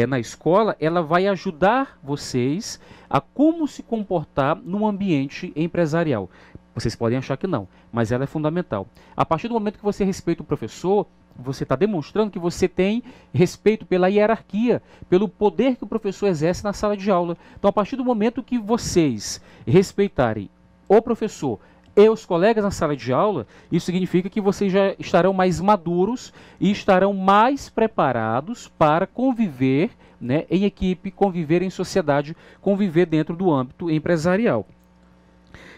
na escola, ela vai ajudar vocês a como se comportar num ambiente empresarial. Vocês podem achar que não, mas ela é fundamental. A partir do momento que você respeita o professor, você está demonstrando que você tem respeito pela hierarquia, pelo poder que o professor exerce na sala de aula. Então, a partir do momento que vocês respeitarem o professor e os colegas na sala de aula, isso significa que vocês já estarão mais maduros e estarão mais preparados para conviver, né, em equipe, conviver em sociedade, conviver dentro do âmbito empresarial.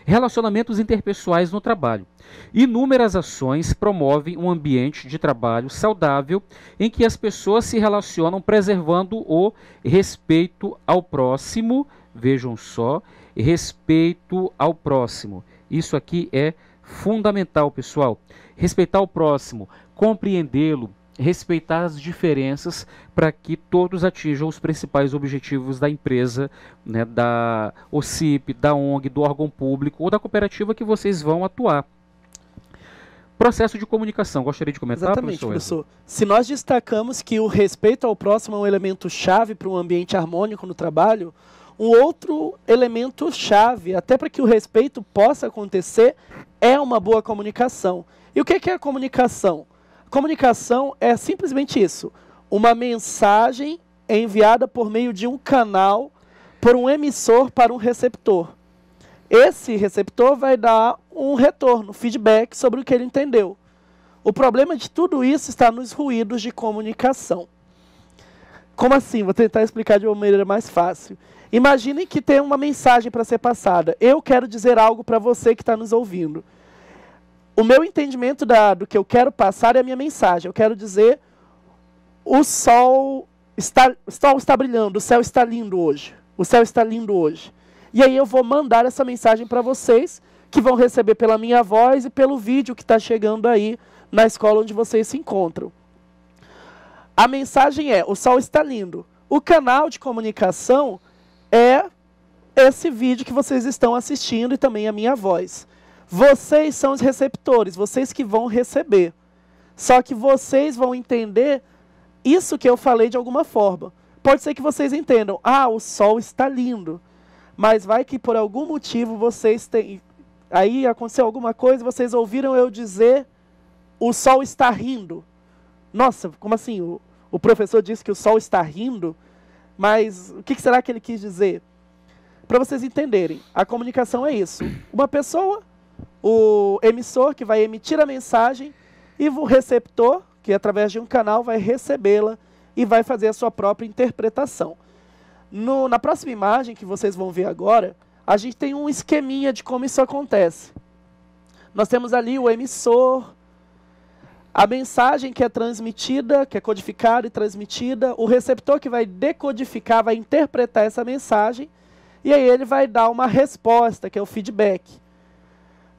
Relacionamentos interpessoais no trabalho. Inúmeras ações promovem um ambiente de trabalho saudável em que as pessoas se relacionam preservando o respeito ao próximo. Vejam só, respeito ao próximo. Isso aqui é fundamental, pessoal. Respeitar o próximo, compreendê-lo, respeitar as diferenças para que todos atinjam os principais objetivos da empresa, né, da OCIP, da ONG, do órgão público ou da cooperativa que vocês vão atuar. Processo de comunicação, gostaria de comentar, Exatamente, professor. Se nós destacamos que o respeito ao próximo é um elemento chave para um ambiente harmônico no trabalho, um outro elemento chave, até para que o respeito possa acontecer, é uma boa comunicação. E o que é a comunicação? Comunicação é simplesmente isso, uma mensagem enviada por meio de um canal, por um emissor para um receptor. Esse receptor vai dar um retorno, feedback sobre o que ele entendeu. O problema de tudo isso está nos ruídos de comunicação. Como assim? Vou tentar explicar de uma maneira mais fácil. Imaginem que tem uma mensagem para ser passada. Eu quero dizer algo para você que está nos ouvindo. O meu entendimento do que eu quero passar é a minha mensagem. Eu quero dizer, o sol está brilhando, o céu está lindo hoje. O céu está lindo hoje. E aí eu vou mandar essa mensagem para vocês, que vão receber pela minha voz e pelo vídeo que está chegando aí na escola onde vocês se encontram. A mensagem é, o sol está lindo. O canal de comunicação é esse vídeo que vocês estão assistindo e também a minha voz. Vocês são os receptores, vocês que vão receber. Só que vocês vão entender isso que eu falei de alguma forma. Pode ser que vocês entendam, o sol está lindo. Mas vai que por algum motivo vocês têm... Aí aconteceu alguma coisa, vocês ouviram eu dizer, o sol está rindo. Nossa, como assim? O professor disse que o sol está rindo? Mas o que será que ele quis dizer? Para vocês entenderem, a comunicação é isso. Uma pessoa, o emissor que vai emitir a mensagem e o receptor, que através de um canal vai recebê-la e vai fazer a sua própria interpretação. Na próxima imagem que vocês vão ver agora, a gente tem um esqueminha de como isso acontece. Nós temos ali o emissor, a mensagem que é transmitida, que é codificada e transmitida, o receptor que vai decodificar, vai interpretar essa mensagem, e aí ele vai dar uma resposta, que é o feedback.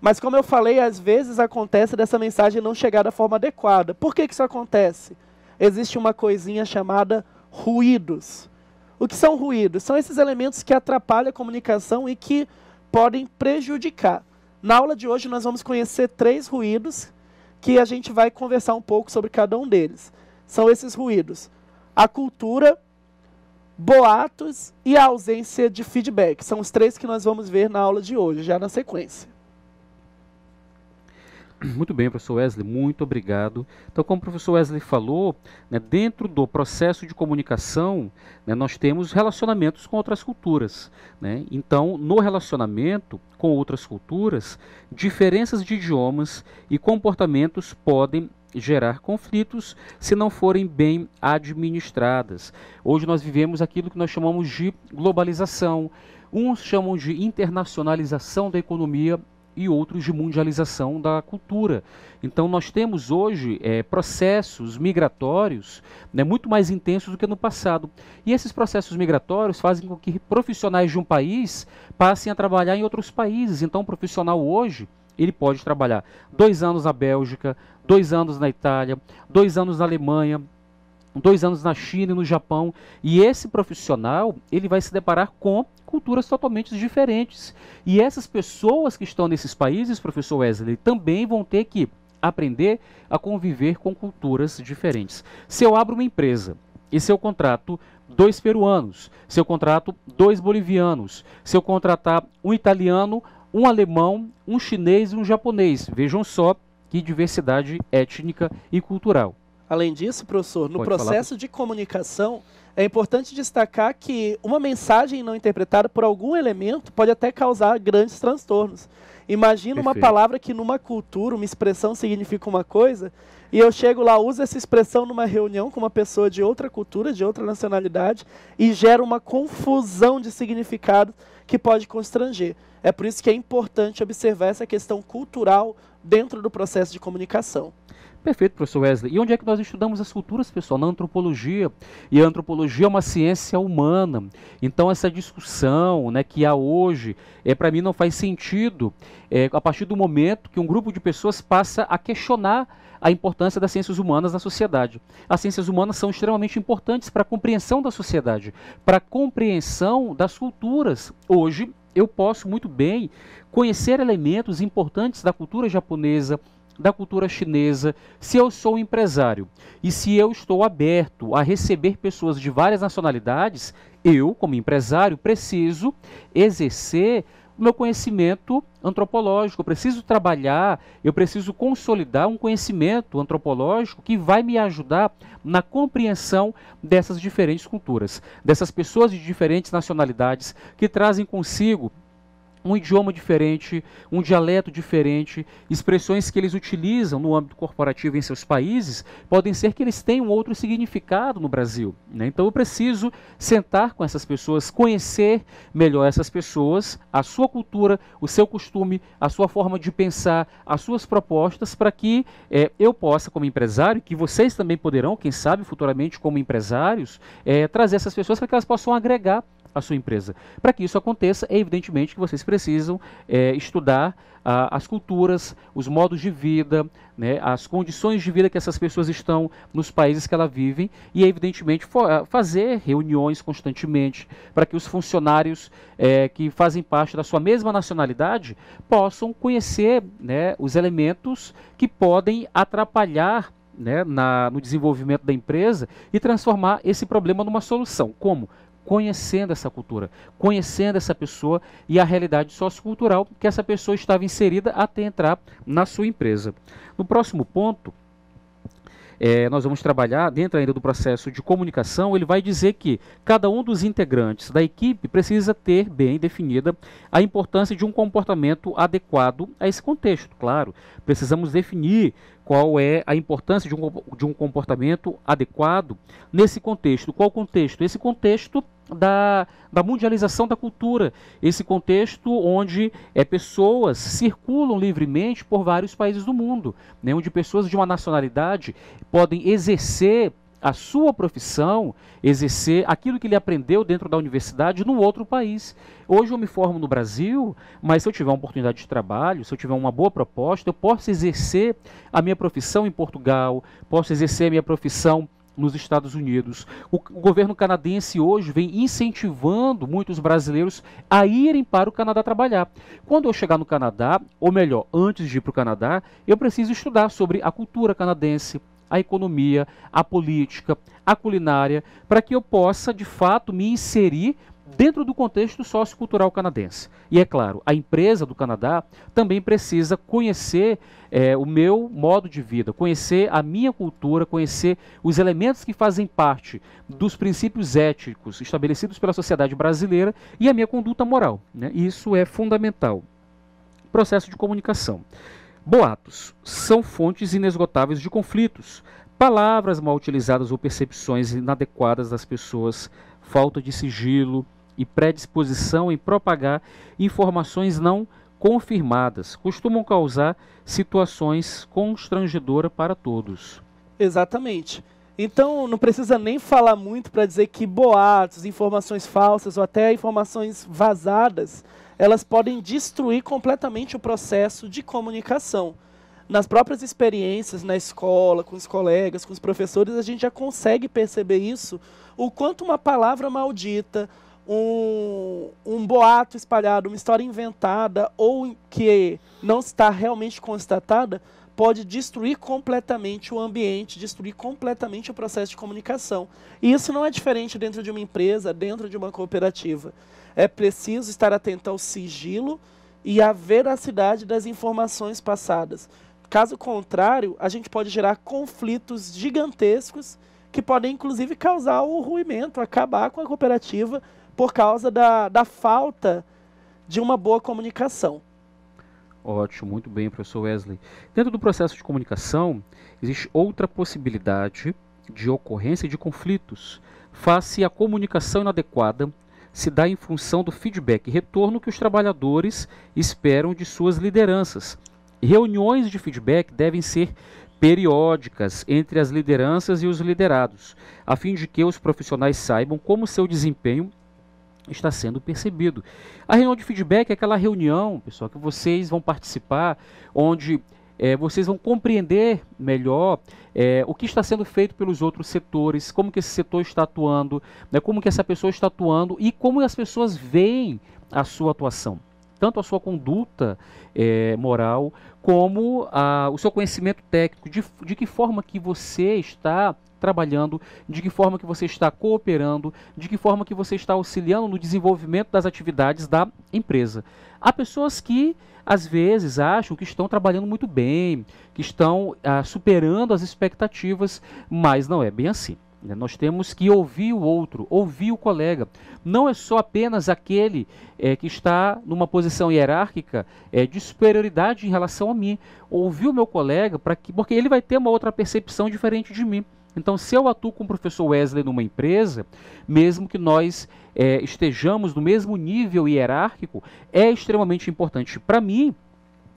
Mas como eu falei, às vezes acontece dessa mensagem não chegar da forma adequada. Por que isso acontece? Existe uma coisinha chamada ruídos. O que são ruídos? São esses elementos que atrapalham a comunicação e que podem prejudicar. Na aula de hoje nós vamos conhecer 3 ruídos que a gente vai conversar um pouco sobre cada um deles. São esses ruídos: a cultura, boatos e a ausência de feedback. São os 3 que nós vamos ver na aula de hoje, já na sequência. Muito bem, professor Wesley, muito obrigado. Então, como o professor Wesley falou, né, dentro do processo de comunicação, né, nós temos relacionamentos com outras culturas, né? Então, no relacionamento com outras culturas, diferenças de idiomas e comportamentos podem gerar conflitos se não forem bem administradas. Hoje nós vivemos aquilo que nós chamamos de globalização. Uns chamam de internacionalização da economia e outros de mundialização da cultura. Então nós temos hoje processos migratórios, né, muito mais intensos do que no passado. E esses processos migratórios fazem com que profissionais de um país passem a trabalhar em outros países. Então o profissional hoje, ele pode trabalhar 2 anos na Bélgica, 2 anos na Itália, 2 anos na Alemanha, 2 anos na China e no Japão, e esse profissional ele vai se deparar com culturas totalmente diferentes. E essas pessoas que estão nesses países, professor Wesley, também vão ter que aprender a conviver com culturas diferentes. Se eu abro uma empresa e se eu contrato 2 peruanos, se eu contrato 2 bolivianos, se eu contratar um italiano um alemão, um chinês e um japonês. Vejam só que diversidade étnica e cultural. Além disso, professor, no Pode processo falar. de comunicação, é importante destacar que uma mensagem não interpretada por algum elemento pode até causar grandes transtornos. Imagina uma Perfeito. palavra que numa cultura, uma expressão significa uma coisa, e eu chego lá, uso essa expressão numa reunião com uma pessoa de outra cultura, de outra nacionalidade, e gera uma confusão de significado que pode constranger. É por isso que é importante observar essa questão cultural dentro do processo de comunicação. Perfeito, professor Wesley. E onde é que nós estudamos as culturas, pessoal? Na antropologia. E a antropologia é uma ciência humana. Então, essa discussão, né, que há hoje, para mim não faz sentido a partir do momento que um grupo de pessoas passa a questionar a importância das ciências humanas na sociedade. As ciências humanas são extremamente importantes para a compreensão da sociedade, para a compreensão das culturas. Hoje, eu posso muito bem conhecer elementos importantes da cultura japonesa, da cultura chinesa, se eu sou um empresário e se eu estou aberto a receber pessoas de várias nacionalidades, eu, como empresário, preciso exercer o meu conhecimento antropológico, eu preciso trabalhar, eu preciso consolidar um conhecimento antropológico que vai me ajudar na compreensão dessas diferentes culturas, dessas pessoas de diferentes nacionalidades que trazem consigo um idioma diferente, um dialeto diferente, expressões que eles utilizam no âmbito corporativo em seus países, podem ser que eles tenham outro significado no Brasil, né? Então eu preciso sentar com essas pessoas, conhecer melhor essas pessoas, a sua cultura, o seu costume, a sua forma de pensar, as suas propostas, para que eu possa, como empresário, que vocês também poderão, quem sabe futuramente como empresários, trazer essas pessoas para que elas possam agregar a sua empresa. Para que isso aconteça, é evidentemente que vocês precisam estudar as culturas, os modos de vida, né, as condições de vida que essas pessoas estão nos países que elas vivem e, evidentemente, fazer reuniões constantemente para que os funcionários que fazem parte da sua mesma nacionalidade possam conhecer, né, os elementos que podem atrapalhar, né, no desenvolvimento da empresa e transformar esse problema numa solução. Como? Conhecendo essa cultura, conhecendo essa pessoa e a realidade sociocultural que essa pessoa estava inserida até entrar na sua empresa. No próximo ponto, nós vamos trabalhar, dentro ainda do processo de comunicação, ele vai dizer que cada um dos integrantes da equipe precisa ter bem definida a importância de um comportamento adequado a esse contexto. Claro, precisamos definir qual é a importância de um comportamento adequado nesse contexto. Qual contexto? Esse contexto da mundialização da cultura, esse contexto onde pessoas circulam livremente por vários países do mundo, né, onde pessoas de uma nacionalidade podem exercer a sua profissão, exercer aquilo que ele aprendeu dentro da universidade no outro país. Hoje eu me formo no Brasil, mas se eu tiver uma oportunidade de trabalho, se eu tiver uma boa proposta, eu posso exercer a minha profissão em Portugal, posso exercer a minha profissão nos Estados Unidos. O governo canadense hoje vem incentivando muitos brasileiros a irem para o Canadá trabalhar. Quando eu chegar no Canadá, ou melhor, antes de ir para o Canadá, eu preciso estudar sobre a cultura canadense, a economia, a política, a culinária, para que eu possa, de fato, me inserir dentro do contexto sociocultural canadense. E é claro, a empresa do Canadá também precisa conhecer o meu modo de vida, conhecer a minha cultura, conhecer os elementos que fazem parte dos princípios éticos estabelecidos pela sociedade brasileira e a minha conduta moral, né? Isso é fundamental. Processo de comunicação. Boatos são fontes inesgotáveis de conflitos. Palavras mal utilizadas ou percepções inadequadas das pessoas, falta de sigilo e predisposição em propagar informações não confirmadas costumam causar situações constrangedoras para todos. Exatamente. Então, não precisa nem falar muito para dizer que boatos, informações falsas ou até informações vazadas, elas podem destruir completamente o processo de comunicação. Nas próprias experiências na escola, com os colegas, com os professores, a gente já consegue perceber isso, o quanto uma palavra maldita, um boato espalhado, uma história inventada ou que não está realmente constatada, pode destruir completamente o ambiente, destruir completamente o processo de comunicação. E isso não é diferente dentro de uma empresa, dentro de uma cooperativa. É preciso estar atento ao sigilo e a veracidade das informações passadas. Caso contrário, a gente pode gerar conflitos gigantescos que podem, inclusive, causar o ruimento, acabar com a cooperativa por causa da falta de uma boa comunicação. Ótimo, muito bem, professor Wesley. Dentro do processo de comunicação, existe outra possibilidade de ocorrência de conflitos, face à comunicação inadequada, se dá em função do feedback e retorno que os trabalhadores esperam de suas lideranças. Reuniões de feedback devem ser periódicas entre as lideranças e os liderados, a fim de que os profissionais saibam como seu desempenho está sendo percebido. A reunião de feedback é aquela reunião, pessoal, que vocês vão participar, onde vocês vão compreender melhor o que está sendo feito pelos outros setores, como que esse setor está atuando, né, como que essa pessoa está atuando e como as pessoas veem a sua atuação. Tanto a sua conduta moral, como o seu conhecimento técnico, de que forma que você está trabalhando, de que forma que você está cooperando, de que forma que você está auxiliando no desenvolvimento das atividades da empresa. Há pessoas que, às vezes, acham que estão trabalhando muito bem, que estão superando as expectativas, mas não é bem assim. Nós temos que ouvir o outro, ouvir o colega. Não é só apenas aquele que está numa posição hierárquica de superioridade em relação a mim. Ouvir o meu colega, porque ele vai ter uma outra percepção diferente de mim. Então, se eu atuo com o professor Wesley numa empresa, mesmo que nós estejamos no mesmo nível hierárquico, é extremamente importante para mim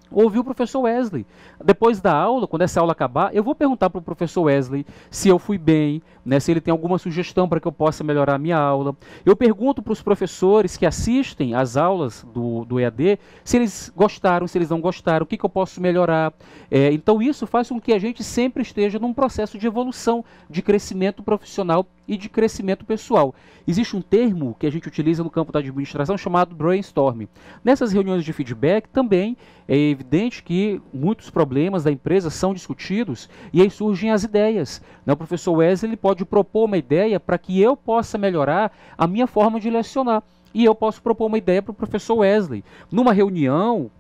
ouvir o professor Wesley. Depois da aula, quando essa aula acabar, eu vou perguntar para o professor Wesley se eu fui bem, né, se ele tem alguma sugestão para que eu possa melhorar a minha aula. Eu pergunto para os professores que assistem às aulas do EAD se eles gostaram, se eles não gostaram, o que eu posso melhorar. Então isso faz com que a gente sempre esteja num processo de evolução, de crescimento profissional e de crescimento pessoal. Existe um termo que a gente utiliza no campo da administração chamado brainstorming. Nessas reuniões de feedback também é evidente que muitos problemas da empresa são discutidos e aí surgem as ideias. O professor Wesley ele pode propor uma ideia para que eu possa melhorar a minha forma de lecionar. E eu posso propor uma ideia para o professor Wesley. Numa reunião,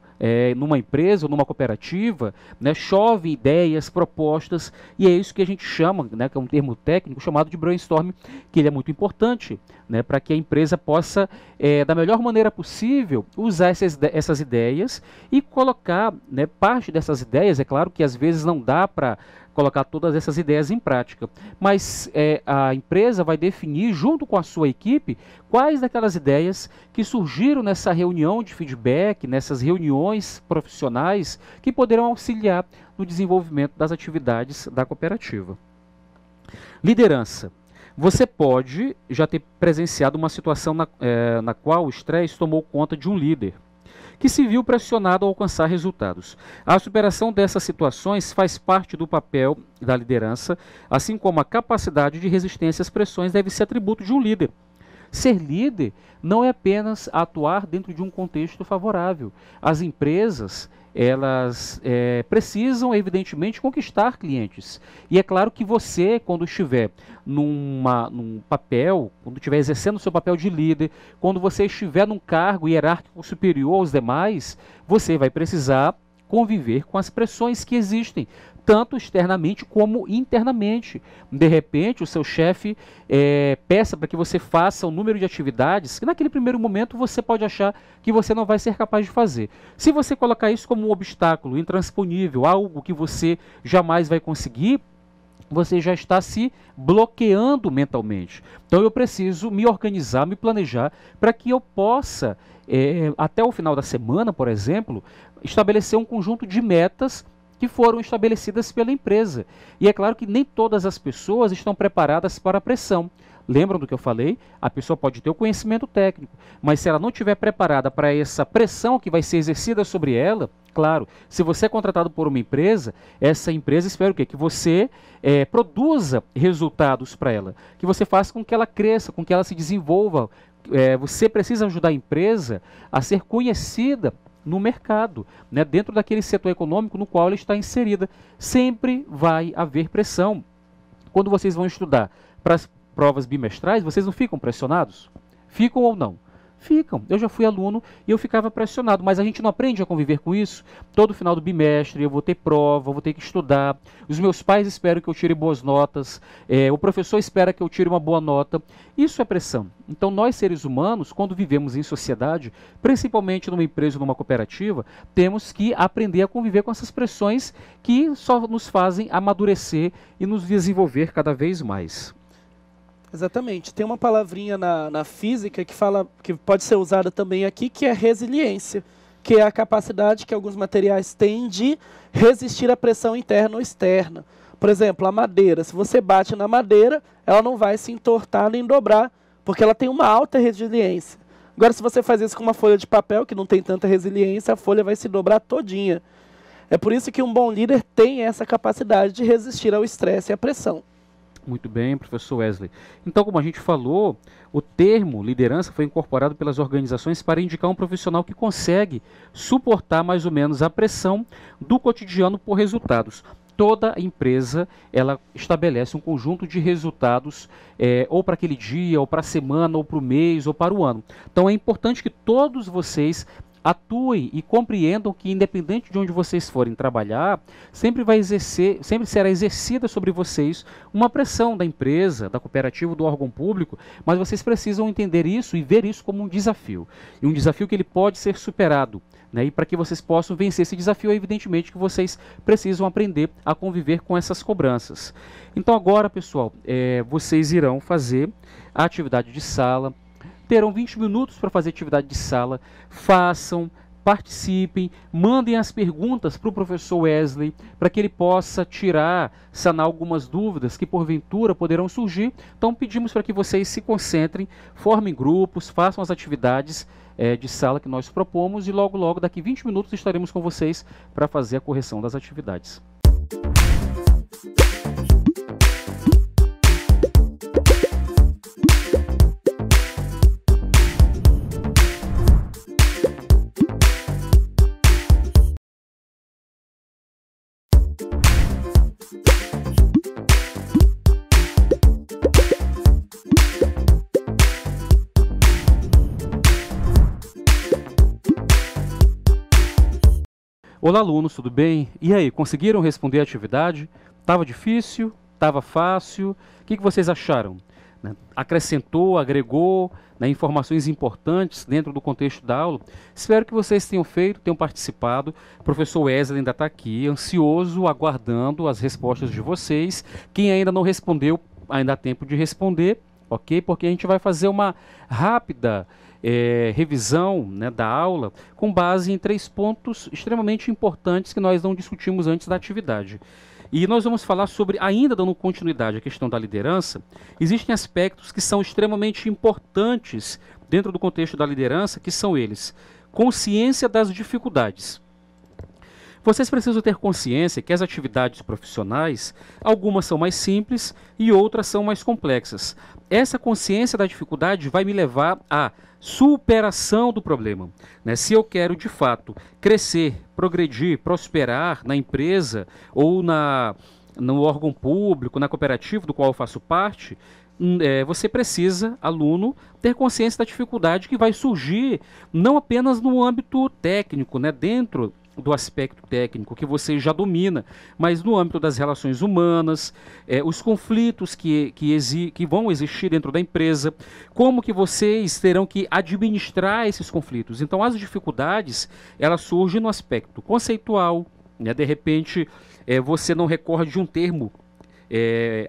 numa empresa ou numa cooperativa, né, chove ideias, propostas, e é isso que a gente chama, né, que é um termo técnico chamado de brainstorming, que ele é muito importante, né, para que a empresa possa, da melhor maneira possível, usar essas ideias e colocar, né, parte dessas ideias. É claro que às vezes não dá para colocar todas essas ideias em prática, mas a empresa vai definir junto com a sua equipe quais daquelas ideias que surgiram nessa reunião de feedback, nessas reuniões profissionais que poderão auxiliar no desenvolvimento das atividades da cooperativa. Liderança. Você pode já ter presenciado uma situação na qual o estresse tomou conta de um líder, que se viu pressionado a alcançar resultados. A superação dessas situações faz parte do papel da liderança, assim como a capacidade de resistência às pressões deve ser atributo de um líder. Ser líder não é apenas atuar dentro de um contexto favorável. As empresas, elas precisam, evidentemente, conquistar clientes. E é claro que você, quando estiver num papel, quando estiver exercendo o seu papel de líder, quando você estiver num cargo hierárquico superior aos demais, você vai precisar conviver com as pressões que existem, tanto externamente como internamente. De repente, o seu chefe peça para que você faça um número de atividades que naquele primeiro momento você pode achar que você não vai ser capaz de fazer. Se você colocar isso como um obstáculo intransponível, algo que você jamais vai conseguir, você já está se bloqueando mentalmente. Então eu preciso me organizar, me planejar, para que eu possa, até o final da semana, por exemplo, estabelecer um conjunto de metas que foram estabelecidas pela empresa. E é claro que nem todas as pessoas estão preparadas para a pressão. Lembram do que eu falei? A pessoa pode ter o conhecimento técnico, mas se ela não estiver preparada para essa pressão que vai ser exercida sobre ela, claro, se você é contratado por uma empresa, essa empresa espera o quê? Que você produza resultados para ela, que você faça com que ela cresça, com que ela se desenvolva. Você precisa ajudar a empresa a ser conhecida no mercado, né, dentro daquele setor econômico no qual ela está inserida. Sempre vai haver pressão. Quando vocês vão estudar para as provas bimestrais, vocês não ficam pressionados? Ficam ou não? Ficam. Eu já fui aluno e eu ficava pressionado, mas a gente não aprende a conviver com isso. Todo final do bimestre eu vou ter prova, eu vou ter que estudar. Os meus pais esperam que eu tire boas notas, o professor espera que eu tire uma boa nota. Isso é pressão. Então nós, seres humanos, quando vivemos em sociedade, principalmente numa empresa ou numa cooperativa, temos que aprender a conviver com essas pressões que só nos fazem amadurecer e nos desenvolver cada vez mais. Exatamente. Tem uma palavrinha na física que fala, que pode ser usada também aqui, que é resiliência, que é a capacidade que alguns materiais têm de resistir à pressão interna ou externa. Por exemplo, a madeira. Se você bate na madeira, ela não vai se entortar nem dobrar, porque ela tem uma alta resiliência. Agora, se você faz isso com uma folha de papel, que não tem tanta resiliência, a folha vai se dobrar todinha. É por isso que um bom líder tem essa capacidade de resistir ao estresse e à pressão. Muito bem, professor Wesley. Então, como a gente falou, o termo liderança foi incorporado pelas organizações para indicar um profissional que consegue suportar mais ou menos a pressão do cotidiano por resultados. Toda empresa, ela estabelece um conjunto de resultados, ou para aquele dia, ou para a semana, ou para o mês, ou para o ano. Então é importante que todos vocês atuem e compreendam que, independente de onde vocês forem trabalhar, sempre será exercida sobre vocês uma pressão da empresa, da cooperativa, do órgão público, mas vocês precisam entender isso e ver isso como um desafio. E um desafio que ele pode ser superado. E para que vocês possam vencer esse desafio, é evidentemente que vocês precisam aprender a conviver com essas cobranças. Então agora, pessoal, vocês irão fazer a atividade de sala. Terão 20 minutos para fazer atividade de sala. Façam, participem, mandem as perguntas para o professor Wesley, para que ele possa sanar algumas dúvidas que porventura poderão surgir. Então pedimos para que vocês se concentrem, formem grupos, façam as atividades de sala que nós propomos e logo, daqui 20 minutos, estaremos com vocês para fazer a correção das atividades. Olá, alunos, tudo bem? E aí, conseguiram responder a atividade? Estava difícil? Estava fácil? O que vocês acharam? Acrescentou, agregou informações importantes dentro do contexto da aula? Espero que vocês tenham feito, tenham participado. O professor Wesley ainda está aqui, ansioso, aguardando as respostas de vocês. Quem ainda não respondeu, ainda há tempo de responder, ok? Porque a gente vai fazer uma rápida revisão da aula com base em 3 pontos extremamente importantes que nós não discutimos antes da atividade. E nós vamos falar sobre, ainda dando continuidade à questão da liderança, existem aspectos que são extremamente importantes dentro do contexto da liderança, que são eles: consciência das dificuldades. Vocês precisam ter consciência que as atividades profissionais, algumas são mais simples e outras são mais complexas. Essa consciência da dificuldade vai me levar à superação do problema. Se eu quero, de fato, crescer, progredir, prosperar na empresa ou no órgão público, na cooperativa do qual eu faço parte, você precisa, aluno, ter consciência da dificuldade que vai surgir não apenas no âmbito técnico, dentro do aspecto técnico que você já domina, mas no âmbito das relações humanas, os conflitos que vão existir dentro da empresa, como que vocês terão que administrar esses conflitos. Então as dificuldades, elas surgem no aspecto conceitual, de repente você não recorre de um termo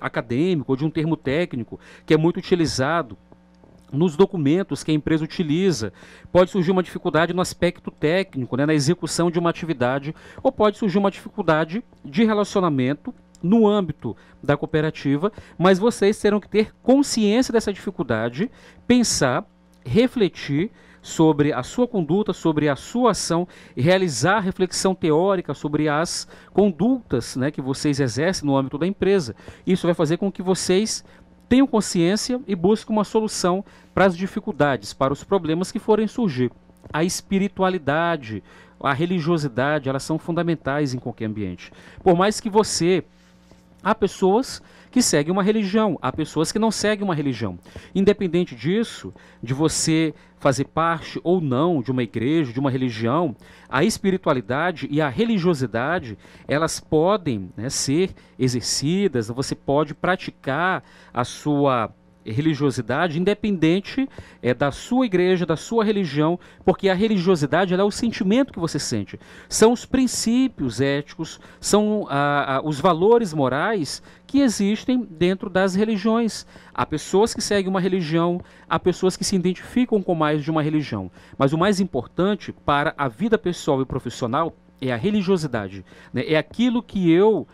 acadêmico ou de um termo técnico que é muito utilizado nos documentos que a empresa utiliza. Pode surgir uma dificuldade no aspecto técnico, na execução de uma atividade, ou pode surgir uma dificuldade de relacionamento no âmbito da cooperativa, mas vocês terão que ter consciência dessa dificuldade, pensar, refletir sobre a sua conduta, sobre a sua ação, e realizar reflexão teórica sobre as condutas que vocês exercem no âmbito da empresa. Isso vai fazer com que vocês tenham consciência e busquem uma solução para as dificuldades, para os problemas que forem surgir. A espiritualidade, a religiosidade, elas são fundamentais em qualquer ambiente. Por mais que você Há pessoas que seguem uma religião, há pessoas que não seguem uma religião. Independente disso, de você fazer parte ou não de uma igreja, de uma religião, a espiritualidade e a religiosidade, elas podem, né, ser exercidas, você pode praticar a sua religiosidade independente da sua igreja, da sua religião, porque a religiosidade ela é o sentimento que você sente, são os princípios éticos, são os valores morais que existem dentro das religiões. Há pessoas que seguem uma religião, há pessoas que se identificam com mais de uma religião, mas o mais importante para a vida pessoal e profissional é a religiosidade, né? É aquilo que eu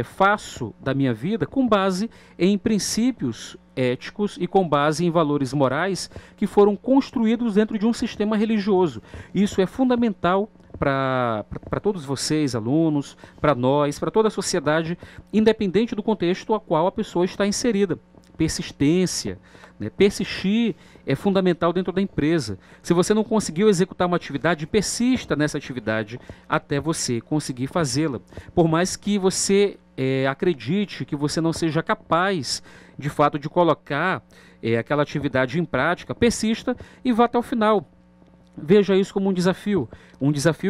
faço da minha vida com base em princípios éticos e com base em valores morais que foram construídos dentro de um sistema religioso. Isso é fundamental para todos vocês, alunos, para nós, para toda a sociedade, independente do contexto a qual a pessoa está inserida. Persistência, né? Persistir é fundamental dentro da empresa. Se você não conseguiu executar uma atividade, persista nessa atividade até você conseguir fazê-la. Por mais que você acredite que você não seja capaz, de fato, de colocar aquela atividade em prática, persista e vá até o final. Veja isso como um desafio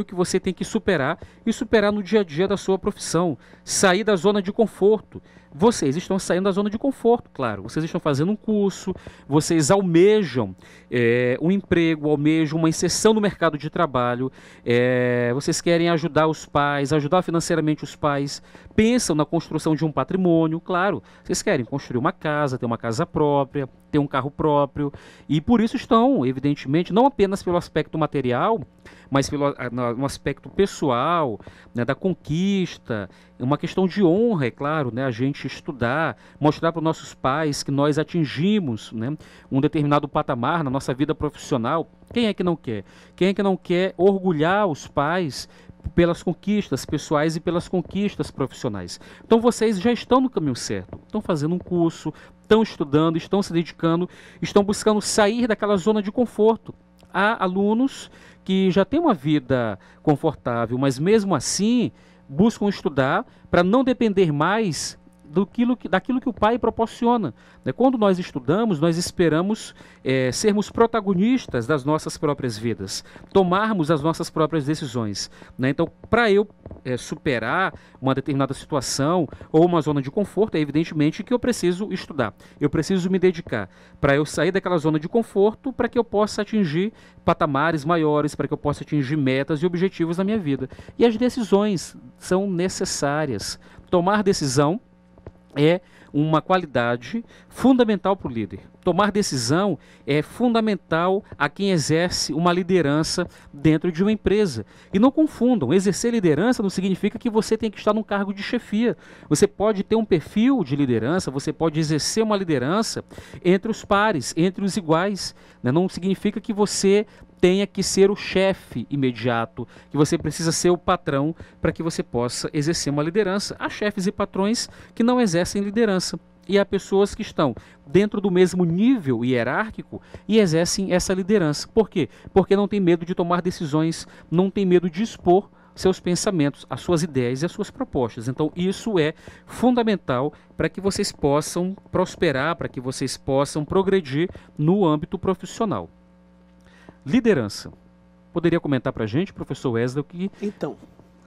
que você tem que superar e superar no dia a dia da sua profissão, sair da zona de conforto. Vocês estão saindo da zona de conforto, claro, vocês estão fazendo um curso, vocês almejam um emprego, almejam uma inserção no mercado de trabalho, vocês querem ajudar os pais, ajudar financeiramente os pais, pensam na construção de um patrimônio, claro, vocês querem construir uma casa, ter uma casa própria, ter um carro próprio, e por isso estão, evidentemente, não apenas pelo aspecto material, mas no aspecto pessoal, né, da conquista, uma questão de honra, é claro, né, a gente estudar, mostrar para os nossos pais que nós atingimos, né, um determinado patamar na nossa vida profissional. Quem é que não quer? Quem é que não quer orgulhar os pais pelas conquistas pessoais e pelas conquistas profissionais? Então vocês já estão no caminho certo, estão fazendo um curso, estão estudando, estão se dedicando, estão buscando sair daquela zona de conforto. Há alunos que já têm uma vida confortável, mas mesmo assim buscam estudar para não depender mais daquilo que o pai proporciona. Quando nós estudamos, nós esperamos sermos protagonistas das nossas próprias vidas, tomarmos as nossas próprias decisões. Então, para eu superar uma determinada situação ou uma zona de conforto, é evidentemente que eu preciso estudar, eu preciso me dedicar para eu sair daquela zona de conforto, para que eu possa atingir patamares maiores, para que eu possa atingir metas e objetivos na minha vida. E as decisões são necessárias. Tomar decisão é uma qualidade fundamental para o líder. Tomar decisão é fundamental a quem exerce uma liderança dentro de uma empresa. E não confundam, exercer liderança não significa que você tem que estar num cargo de chefia. Você pode ter um perfil de liderança, você pode exercer uma liderança entre os pares, entre os iguais. Não significa que você tenha que ser o chefe imediato, que você precisa ser o patrão para que você possa exercer uma liderança. Há chefes e patrões que não exercem liderança. E há pessoas que estão dentro do mesmo nível hierárquico e exercem essa liderança. Por quê? Porque não tem medo de tomar decisões, não tem medo de expor seus pensamentos, as suas ideias e as suas propostas. Então isso é fundamental para que vocês possam prosperar, para que vocês possam progredir no âmbito profissional. Liderança. Poderia comentar para a gente, professor Wesley, o que... Então,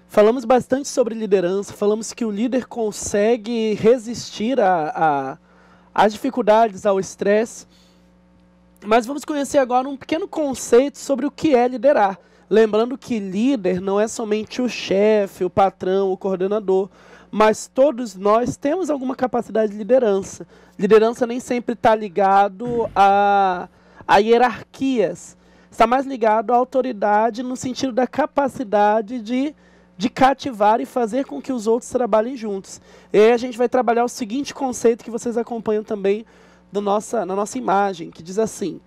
falamos bastante sobre liderança, falamos que o líder consegue resistir às dificuldades, ao estresse, mas vamos conhecer agora um pequeno conceito sobre o que é liderar. Lembrando que líder não é somente o chefe, o patrão, o coordenador, mas todos nós temos alguma capacidade de liderança. Liderança nem sempre está ligado a hierarquias, está mais ligado à autoridade no sentido da capacidade de cativar e fazer com que os outros trabalhem juntos. E aí a gente vai trabalhar o seguinte conceito que vocês acompanham também na nossa imagem, que diz assim: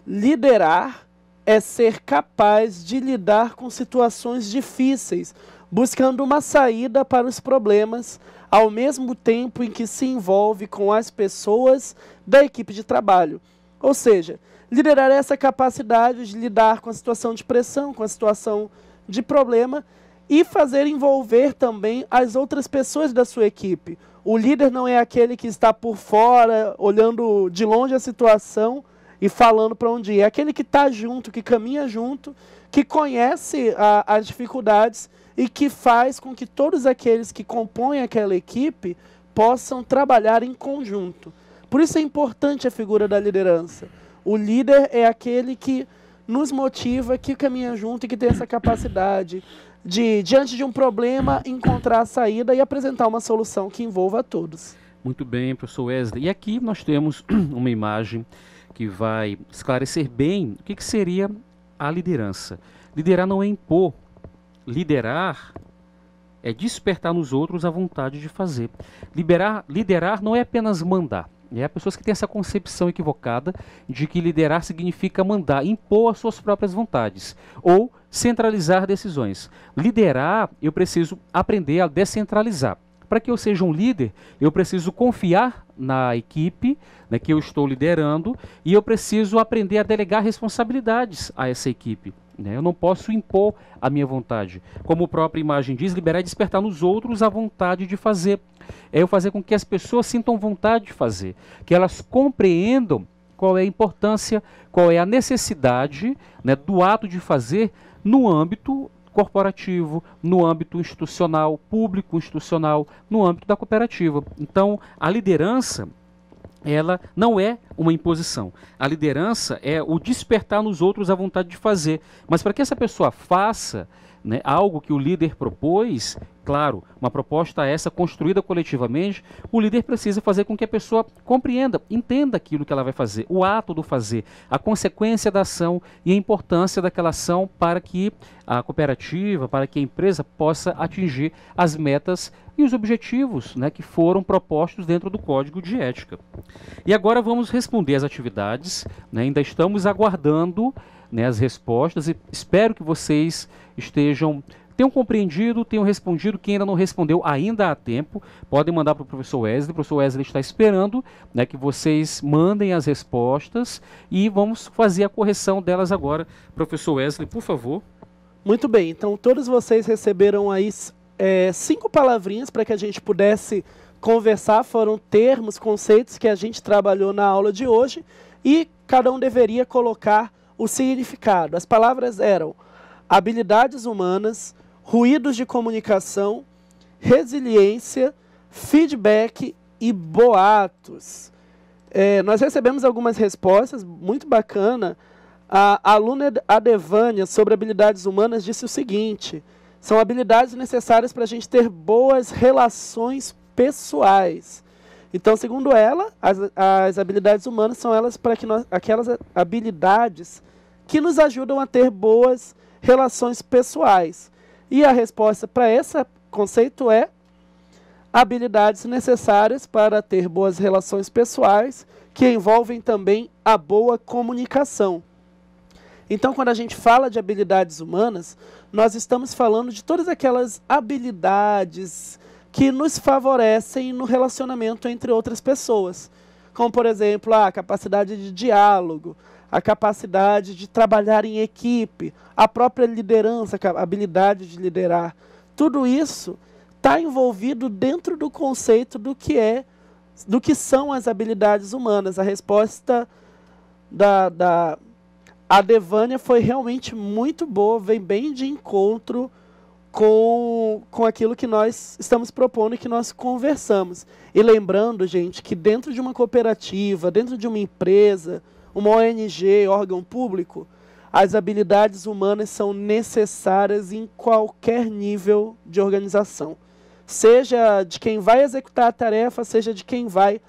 liderar é ser capaz de lidar com situações difíceis, buscando uma saída para os problemas, ao mesmo tempo em que se envolve com as pessoas da equipe de trabalho. Ou seja, liderar é essa capacidade de lidar com a situação de pressão, com a situação de problema, e fazer envolver também as outras pessoas da sua equipe. O líder não é aquele que está por fora, olhando de longe a situação e falando para onde ir. É aquele que está junto, que caminha junto, que conhece as dificuldades e que faz com que todos aqueles que compõem aquela equipe possam trabalhar em conjunto. Por isso é importante a figura da liderança. O líder é aquele que nos motiva, que caminha junto e que tem essa capacidade de, diante de um problema, encontrar a saída e apresentar uma solução que envolva a todos. Muito bem, professor Wesley. E aqui nós temos uma imagem que vai esclarecer bem o que seria a liderança. Liderar não é impor. Liderar é despertar nos outros a vontade de fazer. Liderar não é apenas mandar. Há pessoas que têm essa concepção equivocada de que liderar significa mandar, impor as suas próprias vontades ou centralizar decisões. Liderar, eu preciso aprender a descentralizar. Para que eu seja um líder, eu preciso confiar na equipe, né, que eu estou liderando, e eu preciso aprender a delegar responsabilidades a essa equipe. Eu não posso impor a minha vontade. Como a própria imagem diz, liberar é despertar nos outros a vontade de fazer. É eu fazer com que as pessoas sintam vontade de fazer, que elas compreendam qual é a importância, qual é a necessidade, né, do ato de fazer no âmbito corporativo, no âmbito institucional, público institucional, no âmbito da cooperativa. Então, a liderança, ela não é uma imposição. A liderança é o despertar nos outros a vontade de fazer. Mas para que essa pessoa faça, né, algo que o líder propôs, claro, uma proposta essa construída coletivamente, o líder precisa fazer com que a pessoa compreenda, entenda aquilo que ela vai fazer, o ato do fazer, a consequência da ação e a importância daquela ação para que a cooperativa, para que a empresa possa atingir as metas e os objetivos, né, que foram propostos dentro do Código de Ética. E agora vamos responder as atividades, né, ainda estamos aguardando, né, as respostas e espero que vocês tenham compreendido, tenham respondido. Quem ainda não respondeu, ainda há tempo, podem mandar para o professor Wesley. O professor Wesley está esperando, né, que vocês mandem as respostas e vamos fazer a correção delas agora. Professor Wesley, por favor. Muito bem, então todos vocês receberam aí 5 palavrinhas para que a gente pudesse conversar. Foram termos, conceitos que a gente trabalhou na aula de hoje e cada um deveria colocar o significado. As palavras eram habilidades humanas, ruídos de comunicação, resiliência, feedback e boatos. Nós recebemos algumas respostas, muito bacana. A aluna Adevânia, sobre habilidades humanas, disse o seguinte: são habilidades necessárias para a gente ter boas relações pessoais. Então, segundo ela, as habilidades humanas são aquelas habilidades que nos ajudam a ter boas relações pessoais. E a resposta para esse conceito é habilidades necessárias para ter boas relações pessoais, que envolvem também a boa comunicação. Então, quando a gente fala de habilidades humanas, nós estamos falando de todas aquelas habilidades que nos favorecem no relacionamento entre outras pessoas. Como, por exemplo, a capacidade de diálogo, a capacidade de trabalhar em equipe, a própria liderança, a habilidade de liderar. Tudo isso está envolvido dentro do conceito do que são as habilidades humanas. A resposta da Adevânia foi realmente muito boa, vem bem de encontro com aquilo que nós estamos propondo e que nós conversamos. E lembrando, gente, que dentro de uma cooperativa, dentro de uma empresa, uma ONG, órgão público, as habilidades humanas são necessárias em qualquer nível de organização. Seja de quem vai executar a tarefa, seja de quem vai